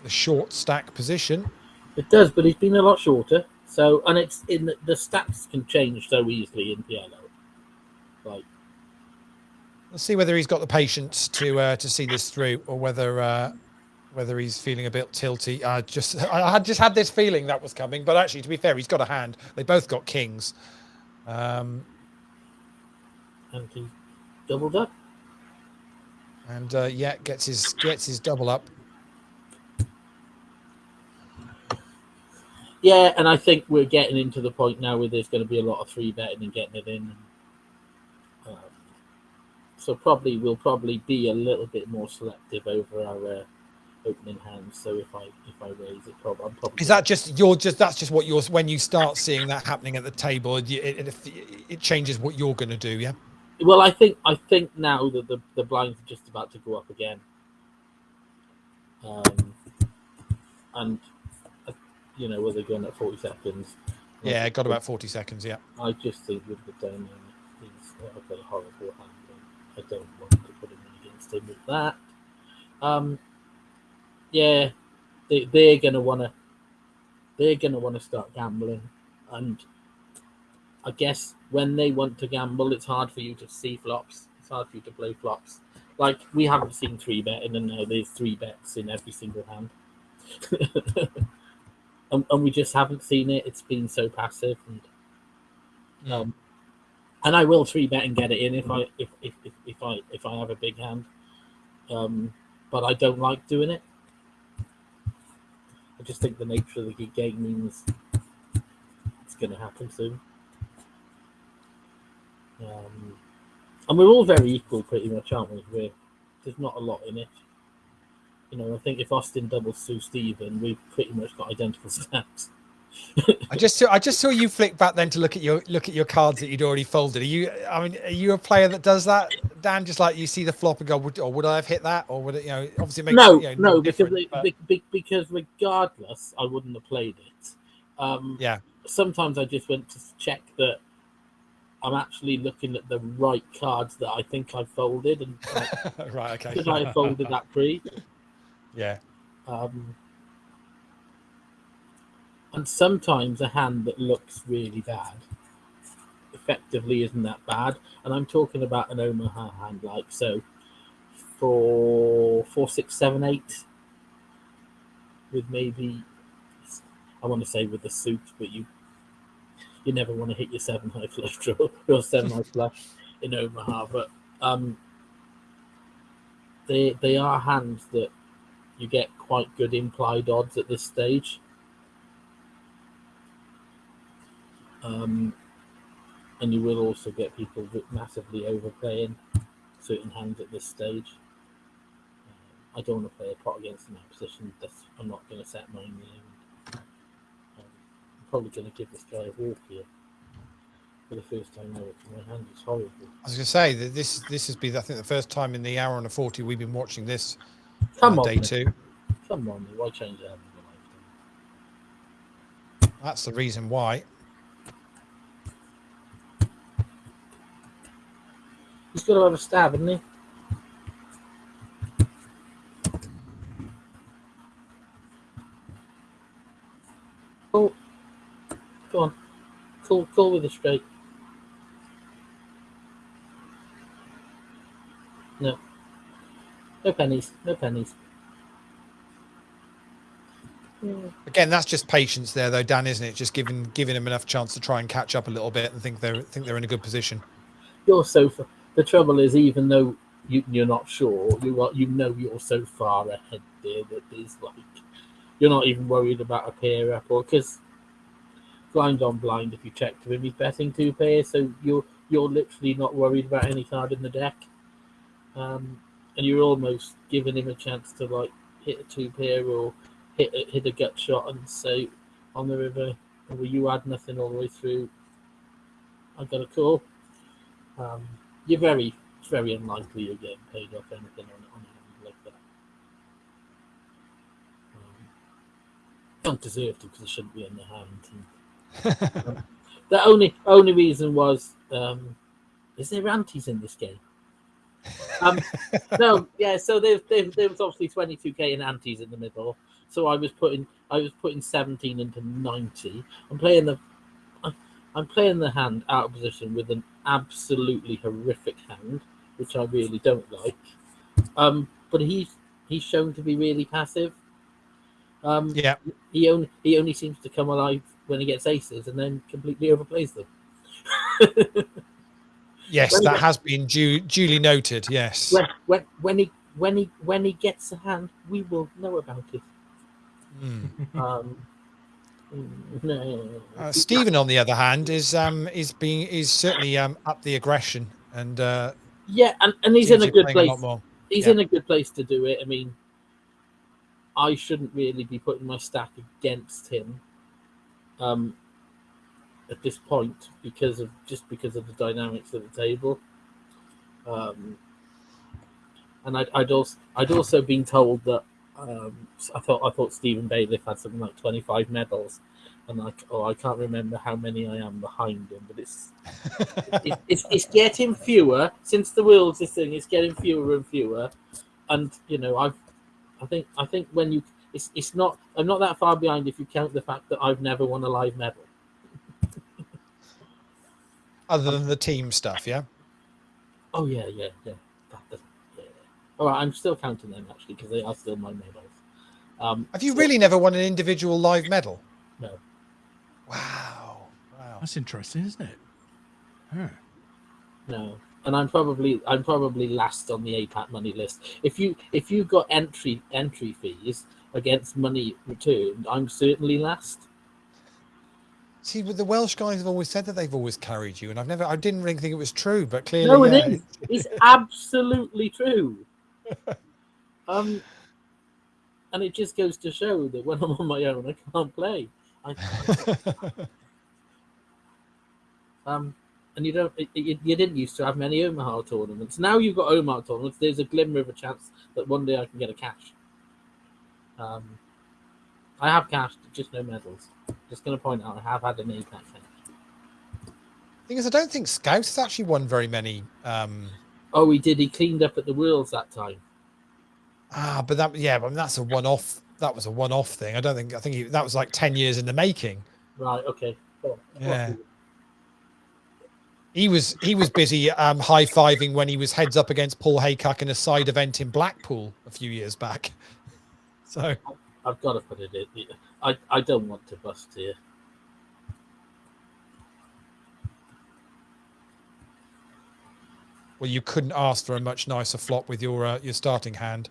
short stack position. It does, but he's been a lot shorter. So, and it's in the stats can change so easily in PLO. Like, let's see whether he's got the patience to see this through, or whether he's feeling a bit tilty. I had just had this feeling that was coming, but actually, to be fair, he's got a hand. They both got kings. And he doubled up. And gets his double up. Yeah, and I think we're getting into the point now where there's going to be a lot of 3-betting and getting it in. So we'll probably be a little bit more selective over our opening hands. So if I raise it, I'm probably. Is that that's just what you're when you start seeing that happening at the table? It changes what you're going to do, yeah. Well, I think now that the blinds are just about to go up again, and. Where they're going at 40 seconds. Yeah, got about 40 seconds, yeah. I just think with the Damien, I've got a horrible hand. I don't want to put him in against him with that. They're gonna wanna start gambling, and I guess when they want to gamble, it's hard for you to see flops. It's hard for you to play flops. Like, we haven't seen 3-betting, and now there's 3 bets in every single hand. And we just haven't seen it. It's been so passive, and I will 3-bet and get it in if I have a big hand, but I don't like doing it. I just think the nature of the good game means it's going to happen soon. And we're all very equal, pretty much, aren't we? There's not a lot in it. I think if Austin doubles Sue Stephen, we've pretty much got identical stats. I just saw you flick back then to look at your cards that you'd already folded. Are you a player that does that, Dan? Just like you see the flop and go, would I have hit that, or would it? Obviously it makes No, difference, because regardless, I wouldn't have played it. yeah. Sometimes I just went to check that I'm actually looking at the right cards that I think I folded, and right, okay. because I folded that pre. Yeah. And sometimes a hand that looks really bad effectively isn't that bad. And I'm talking about an Omaha hand, like so 4, 6, 7, 8 with maybe, I want to say with the suit, but you never want to hit your 7 high flush draw or 7 high flush in Omaha. But they are hands that you get quite good implied odds at this stage. And you will also get people massively overplaying certain hands at this stage. I don't want to play a pot against an opposition. I'm not going to set mine there. I'm probably going to give this guy a walk here for the first time ever, because my hand is horrible. I was going to say that this has been, I think, the first time in the hour and a 40 we've been watching this. Come on, day 2. Come on, why change that? That's the reason why. He's got to have a stab, hasn't he? Oh, go on. Call with a straight. No. No pennies. No pennies. Again, that's just patience there, though, Dan, isn't it? Just giving him enough chance to try and catch up a little bit and think they're in a good position. You're so. The trouble is, even though you're not sure, you're so far ahead there that there's like you're not even worried about a pair up, or because blind on blind, if you check to him, he's betting 2 pairs, so you're literally not worried about any card in the deck, and you're almost giving him a chance to like hit a 2 pair or hit a gut shot and say on the river, well, you had nothing all the way through. I got a call. You're very, very unlikely you're getting paid off anything on a hand like that. Don't deserve to, because it shouldn't be in the hand. And, the only reason was, is there antis in this game? No, yeah. So there was obviously 22k in antis in the middle. So I was putting 17 into 90. I'm playing the hand out of position with an absolutely horrific hand, which I really don't like. But he's shown to be really passive. Yeah. He only seems to come alive when he gets aces and then completely overplays them. Yes, that has been duly noted. Yes. When he gets a hand, we will know about it. No. Stephen, on the other hand, is certainly up the aggression and yeah, and he's in a good place. He's in a good place to do it. I mean, I shouldn't really be putting my stack against him at this point because of the dynamics of the table. And I'd also been told that I thought Stephen Bailiff had something like 25 medals, and I can't remember how many I am behind him, but it's getting fewer since the Worlds. This thing is getting fewer and fewer, and I think when you it's not, I'm not that far behind if you count the fact that I've never won a live medal. Other than the team stuff, yeah. Oh yeah. All right, I'm still counting them actually because they are still my medals. Have you really never won an individual live medal? No. Wow. That's interesting, isn't it? Huh. No, and I'm probably last on the APAT money list. If you got entry fees against money returned, I'm certainly last. See, but the Welsh guys have always said that they've always carried you, and I didn't really think it was true, but clearly, no, it is. It's absolutely true. And it just goes to show that when I'm on my own, I can't play. And you don't. You didn't used to have many Omaha tournaments. Now you've got Omaha tournaments. There's a glimmer of a chance that one day I can get a cash. I have cash, just no medals. Just going to point out, I have had an APAT cash. Thing is, I don't think Scouse has actually won very many. Oh, he did. He cleaned up at the Worlds that time. But that's a one-off. That was a one-off thing. I think that was like 10 years in the making. Right. Okay. Oh, Yeah. He was busy high-fiving when he was heads up against Paul Haycock in a side event in Blackpool a few years back. So I've got to put it in. I don't want to bust here. well, you couldn't ask for a much nicer flop with your starting hand.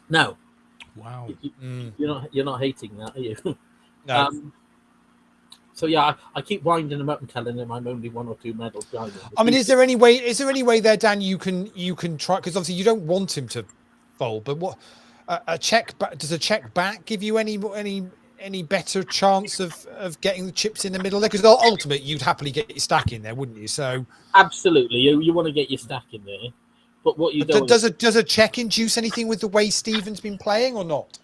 No. Wow. You're not hating that, are you? No. So yeah, I keep winding him up and telling him I'm only 1 or 2 medals behind him. I mean, is there any way there, Dan, you can try, because obviously you don't want him to fold, but what a check does a check back give you any better chance of getting the chips in the middle there? Because ultimately you'd happily get your stack in there, wouldn't you? So absolutely, you want to get your stack in there, but what you don't does a check induce anything with the way Stephen's been playing or not?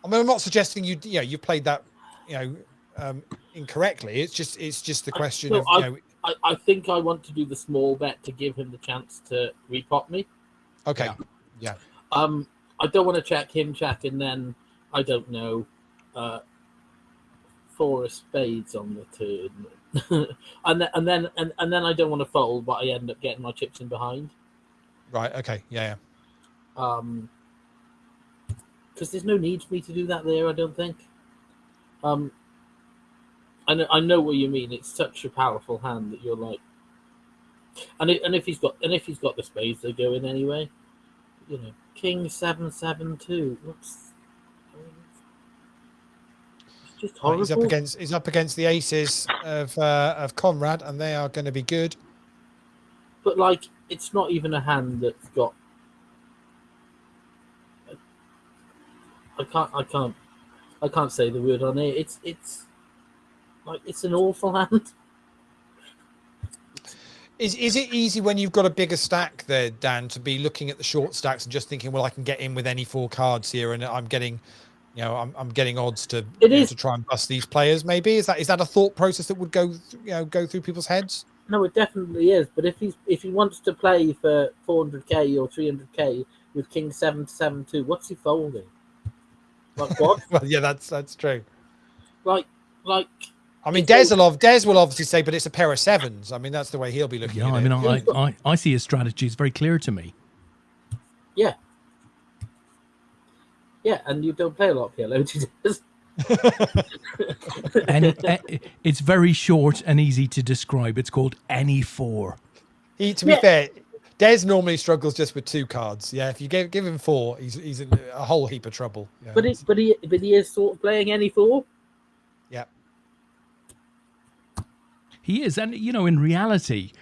I mean, I'm not suggesting you played that incorrectly. It's just the question of I think I want to do the small bet to give him the chance to repot me. Okay. Yeah. I don't want to check, and then I don't know, 4 of spades on the turn, and then I don't want to fold, but I end up getting my chips in behind. Right. Okay. Yeah. Because there's no need for me to do that there, I don't think. I know what you mean. It's such a powerful hand that you're like, and if he's got the spades, they go in anyway. You know, King 7-7-2. It's just horrible. He's up against the aces of Conrad, and they are going to be good. But like, it's not even a hand that's got. I can't say the word on it. It's like, it's an awful hand. Is it easy when you've got a bigger stack there, Dan, to be looking at the short stacks and just thinking, well, I can get in with any 4 cards here, and I'm getting, I'm getting odds to to try and bust these players? Maybe is that a thought process that would go through people's heads? No, it definitely is. But if he wants to play for 400k or 300k with King 7-7-2, what's he folding? Like what? Well, yeah, that's true. Like. I mean, Des will obviously say, but it's a pair of 7s. I mean, that's the way he'll be looking at it. I mean, I see his strategy is very clear to me. Yeah. Yeah, and you don't play a lot of PLO, do you? And it's very short and easy to describe. It's called any 4. To be fair, Des normally struggles just with 2 cards. Yeah, if you give him 4, he's in a whole heap of trouble. Yeah. But he is sort of playing any 4. Yeah. He is, and in reality,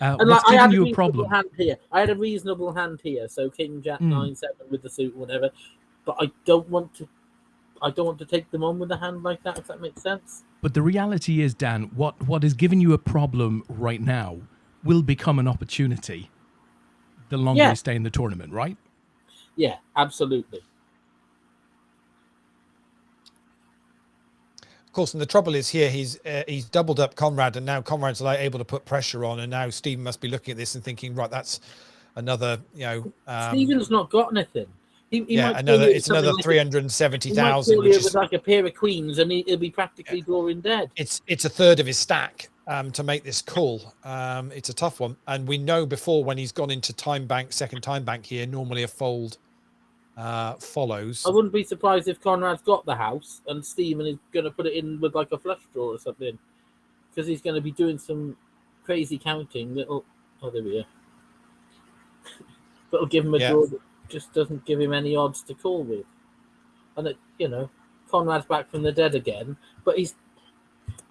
and what's I had giving you a problem? Hand here. I had a reasonable hand here, so King Jack 9-7 with the suit, whatever. But I don't want to take them on with a hand like that. If that makes sense. But the reality is, Dan, what is giving you a problem right now will become an opportunity the longer you stay in the tournament, right? Yeah, absolutely. Of course, and the trouble is here, he's doubled up Conrad, and now Conrad's like able to put pressure on, and now Stephen must be looking at this and thinking, right, that's another, Stephen's not got anything. It's another 370,000, which is like a pair of queens, and he'll be practically drawing dead. It's a third of his stack to make this call. It's a tough one, and we know before when he's gone into second time bank here, normally a fold follows. I wouldn't be surprised if Conrad's got the house and Stephen is going to put it in with like a flush draw or something, because he's going to be doing some crazy counting. There we are. That'll give him a draw just doesn't give him any odds to call with. And Conrad's back from the dead again, but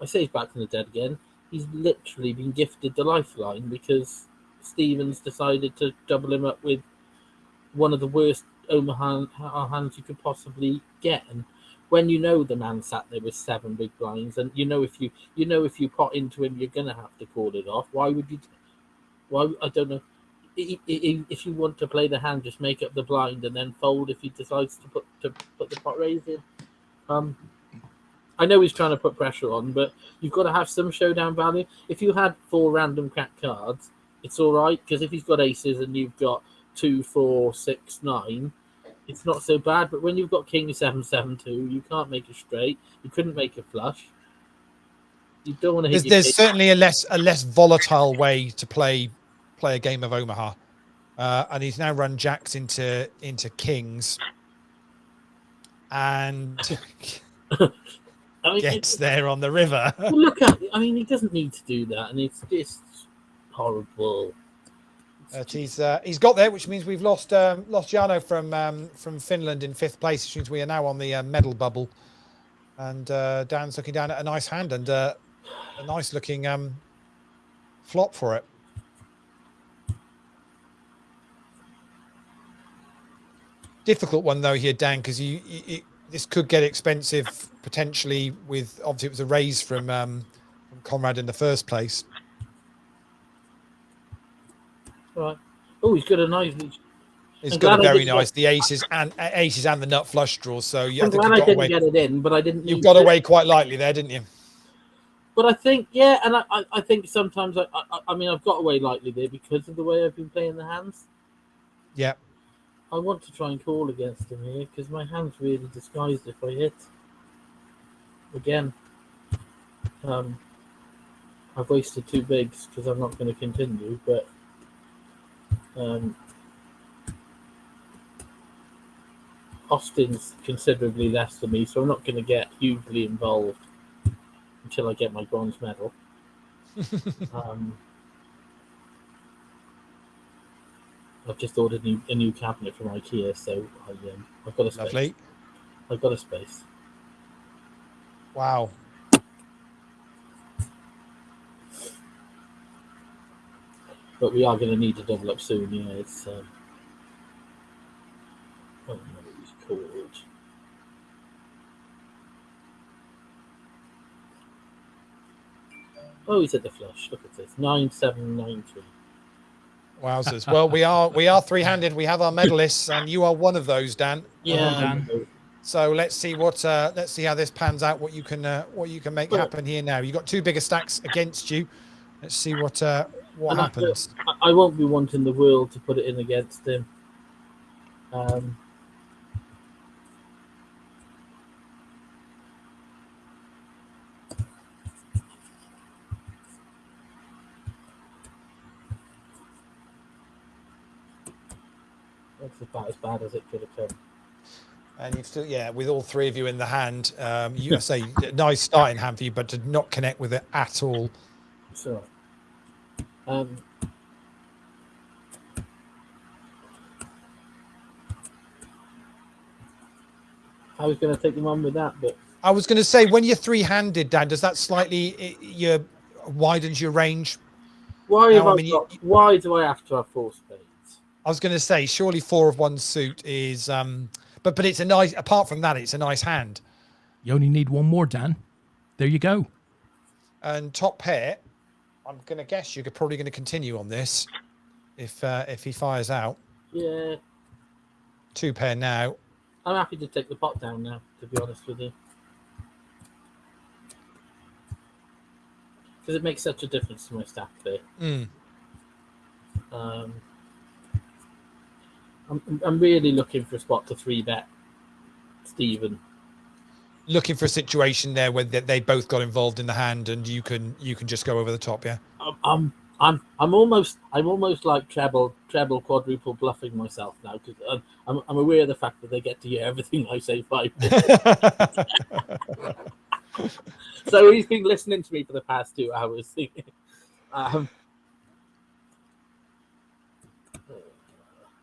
I say he's back from the dead again. He's literally been gifted the lifeline because Stevens decided to double him up with one of the worst Omaha hands you could possibly get. And when the man sat there with 7 big blinds, and if you pot into him, you're gonna have to call it off. Why would you? Why I don't know. If you want to play the hand, just make up the blind and then fold if he decides to put the pot raise in. I know he's trying to put pressure on, but you've got to have some showdown value. If you had 4 random cracked cards, it's all right, because if he's got aces and you've got 2, 4, 6, 9, it's not so bad. But when you've got king 7, 7, 2, you can't make a straight. You couldn't make a flush. You don't want to hit. There's certainly a less volatile way to play a game of Omaha, and he's now run jacks into kings, and gets there on the river. Well, look at. He doesn't need to do that, and it's just horrible. He's got there, which means we've lost Jano from Finland in 5th place, which means we are now on the medal bubble. And Dan's looking down at a nice hand and a nice looking flop for it. Difficult one though here, Dan, because this could get expensive potentially. With obviously it was a raise from Conrad in the first place. Right. Oh, he's got a nice. He's got a very nice. The aces and the nut flush draws. So I'm glad I didn't get it in, but I didn't. You got away quite lightly there, didn't you? But I think, yeah, and I think sometimes I've got away lightly there because of the way I've been playing the hands. Yeah. I want to try and call against him here because my hand's really disguised if I hit. Again, I've wasted 2 bigs because I'm not going to continue, but Owston's considerably less than me, so I'm not going to get hugely involved until I get my bronze medal. I've just ordered a new cabinet from IKEA, so I've got a space. Lovely. I've got a space. Wow. But we are going to need to double up soon. Yeah, it's. I don't know what he's called. Oh, he's at the flush. Look at this. 9793. Wowzers. Well, we are 3-handed. We have our medalists, and you are one of those, Dan. Yeah, Dan. So let's see how this pans out. What you can make happen here now. You got 2 bigger stacks against you. Let's see what happens. I won't be wanting the world to put it in against him. That's about as bad as it could have come. And you've still, with all 3 of you in the hand, you say nice starting hand for you, but to not connect with it at all. So, I was going to take them on with that, but I was going to say, when you're 3-handed, Dan, does that slightly widens your range? Why do I have to have 4 spades? I was going to say, surely 4 of 1 suit is, but it's a nice. Apart from that, it's a nice hand. You only need 1 more, Dan. There you go. And top pair, I'm going to guess you're probably going to continue on this, if he fires out. Yeah. 2 pair now. I'm happy to take the pot down now, to be honest with you. Because it makes such a difference to my stack there. I'm really looking for a spot to 3-bet Stephen. Looking for a situation there where they both got involved in the hand, and you can just go over the top. Yeah. I'm almost like treble, quadruple bluffing myself now because I'm aware of the fact that they get to hear everything I say 5 minutes. So he's been listening to me for the past 2 hours.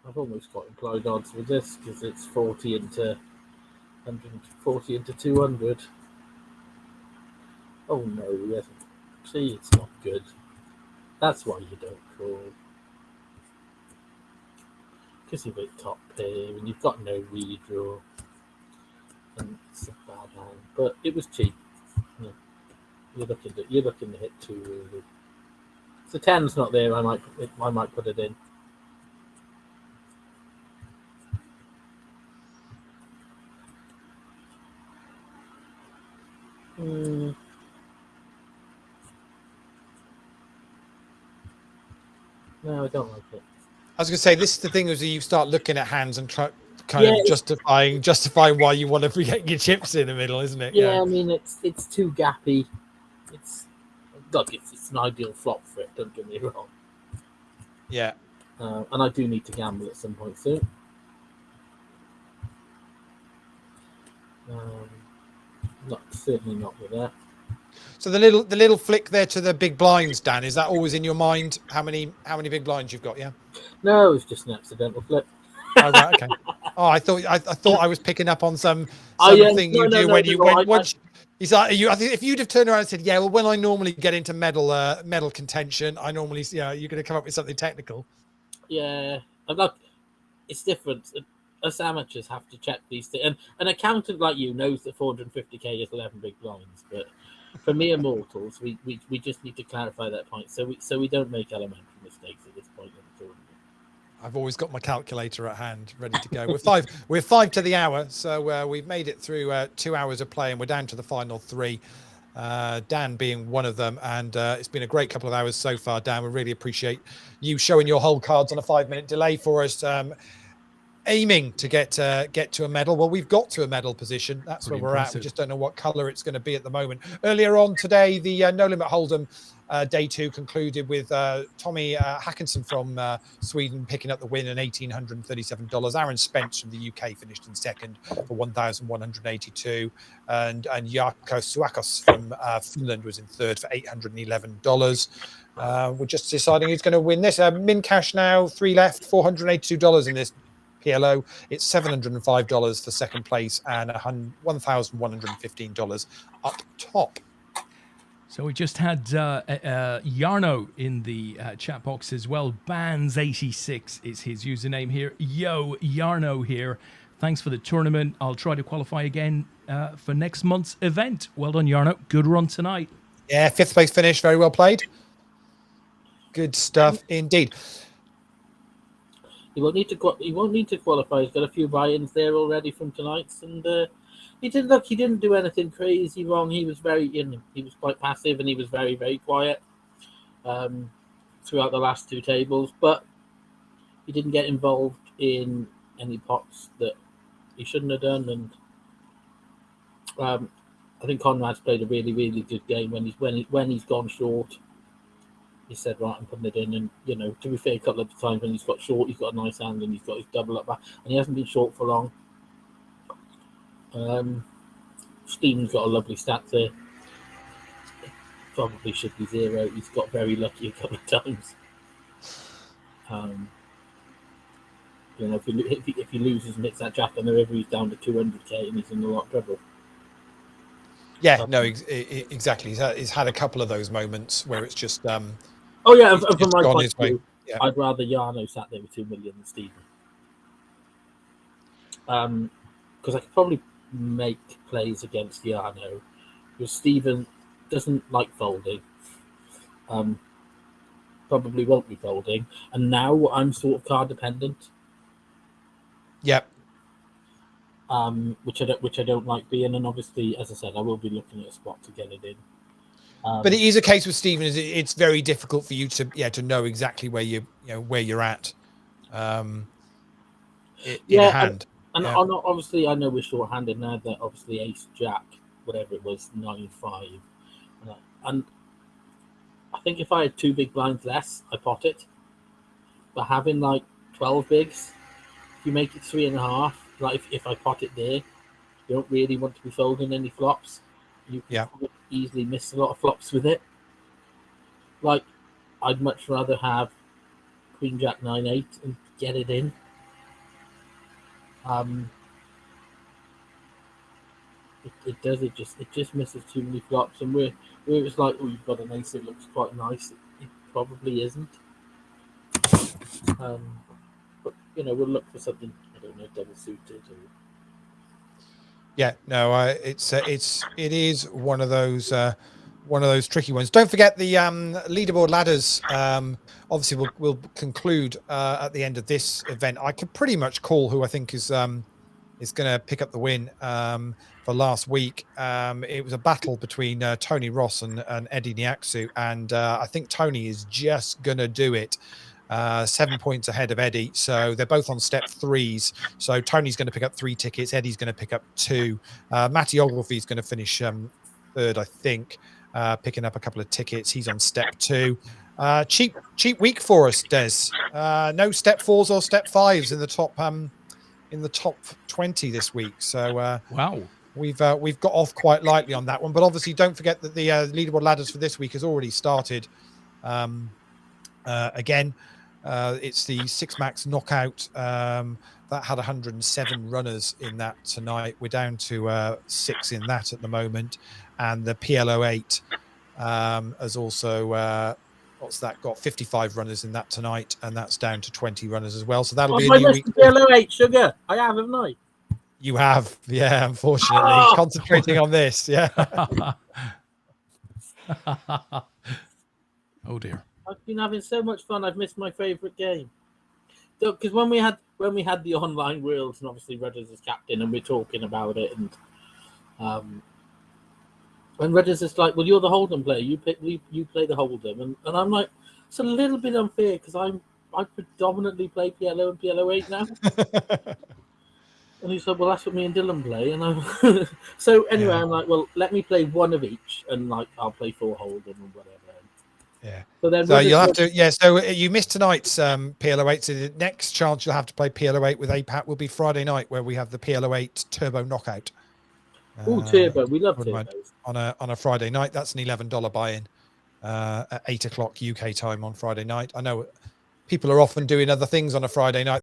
I've almost got implied odds with this because it's 40 into 140 into 200. Oh no, he hasn't. See, it's not good. That's why you don't call. Because you've got top pair and you've got no redraw. And it's a bad hand. But it was cheap. Yeah. You're looking to hit 2 really. If the 10's not there, I might put it in. No, I don't like it. I was going to say, this is the thing, is you start looking at hands and kind of justifying why you want to get your chips in the middle, isn't it? Yeah, I mean it's too gappy. It's an ideal flop for it. Don't get me wrong. Yeah. And I do need to gamble at some point soon. Certainly not with that. So the little flick there to the big blinds, Dan, is that always in your mind? How many big blinds you've got? Yeah. No, it's just an accidental flip. Oh, right, okay. Oh, I thought I was picking up on some thing you do when he's like, I think if you'd have turned around and said, yeah, well, when I normally get into medal contention, I normally, you're going to come up with something technical. Yeah, I'm not. It's different. Us amateurs have to check these things. And an accountant like you knows that 450k is 11 big blinds, but for mere mortals, we just need to clarify that point so we don't make elementary mistakes at this point in the tournament. I've always got my calculator at hand, ready to go. We're 5 to the hour, so we've made it through 2 hours of play, and we're down to the final 3. Dan being one of them, and it's been a great couple of hours so far, Dan. We really appreciate you showing your whole cards on a 5-minute delay for us. Aiming to get to a medal. Well, we've got to a medal position. That's where we're at. We just don't know what colour it's going to be at the moment. Earlier on today, the No Limit Hold'em day 2 concluded with Tommy Hackinson from Sweden picking up the win and $1,837. Aaron Spence from the UK finished in second for $1,182, and Jarkko Suakos from Finland was in third for $811. We're just deciding who's going to win this. Min cash now, 3 left, $482 in this PLO. It's $705 for second place and $1,115 up top. So we just had Yarno in the chat box as well. Bands86 is his username here. Yo, Yarno here. Thanks for the tournament. I'll try to qualify again for next month's event. Well done, Yarno. Good run tonight. Yeah, 5th place finish. Very well played. Good stuff indeed. He won't need to qualify. He's got a few buy-ins there already from tonight's, and he didn't do anything crazy wrong. He was he was quite passive, and he was very, very quiet throughout the last 2 tables. But he didn't get involved in any pots that he shouldn't have done. And I think Conrad's played a really, really good game when he's gone short. He said, right, I'm putting it in. And, to be fair, a couple of times when he's got short, he's got a nice hand and he's got his double up back. And he hasn't been short for long. Stephen's got a lovely stat there. Probably should be 0. He's got very lucky a couple of times. If he loses and hits that jack on the river, he's down to 200k and he's in a lot of trouble. Yeah, no, exactly. He's had a couple of those moments where it's just... oh, yeah, and from my point of view, yeah. I'd rather Yarno sat there with 2 million than Stephen. Because I could probably make plays against Yarno, because Stephen doesn't like folding. Probably won't be folding. And now I'm sort of card dependent. Yep. Which I don't like being, and obviously, as I said, I will be looking at a spot to get it in. But it is a case with Stephen. It's very difficult for you to know exactly where you're at. In hand. And obviously, I know we're short-handed now. That obviously Ace Jack, whatever it was, 9-5, and I think if I had 2 big blinds less, I pot it. But having like 12 bigs, if you make it 3.5. Like if I pot it there, you don't really want to be folding any flops. You can easily miss a lot of flops with it. Like, I'd much rather have Queen Jack 9-8 and get it in It does. It just misses too many flops, and where it's like, oh, you've got an ace, it looks quite nice. It probably isn't. But we'll look for something. I don't know, double suited. Or... Yeah, no, it is one of those tricky ones. Don't forget the leaderboard ladders. Obviously, we'll conclude at the end of this event. I can pretty much call who I think is going to pick up the win for last week. It was a battle between Tony Ross and Eddie Niaksu, and I think Tony is just going to do it. 7 points ahead of Eddie, so they're both on step 3s. So Tony's going to pick up 3 tickets, Eddie's going to pick up 2. Matty Ogilvie is going to finish 3rd, I think, picking up a couple of tickets. He's on step 2. Cheap week for us, Des. No step 4s or step 5s in the top 20 this week. So wow, we've got off quite lightly on that one. But obviously, don't forget that the leaderboard ladders for this week has already started. Again. It's the 6 max knockout that had 107 runners in that tonight. We're down to 6 in that at the moment, and the PLO8 has also what's that got 55 runners in that tonight, and that's down to 20 runners as well. So that'll be a new week. PLO8 sugar. I have, haven't I? You have, yeah. Unfortunately, concentrating on this, yeah. Oh dear. I've been having so much fun. I've missed my favourite game. Because when we had the online worlds, and obviously Rudders is captain, and we're talking about it, and when Rudders is like, "Well, you're the Hold'em player. You play the Hold'em," and I'm like, it's a little bit unfair because I predominantly play PLO and PLO8 now. And he said, "Well, that's what me and Dylan play." And so anyway, I'm like, "Well, let me play one of each, and like I'll play 4 Hold'em and whatever." Yeah. So you'll have to, yeah. So you missed tonight's PLO8. So the next chance you'll have to play PLO8 with APAT will be Friday night, where we have the PLO8 Turbo Knockout. Oh, Turbo! We love turbos. On a Friday night. That's an $11 buy-in at 8 o'clock UK time on Friday night. I know people are often doing other things on a Friday night.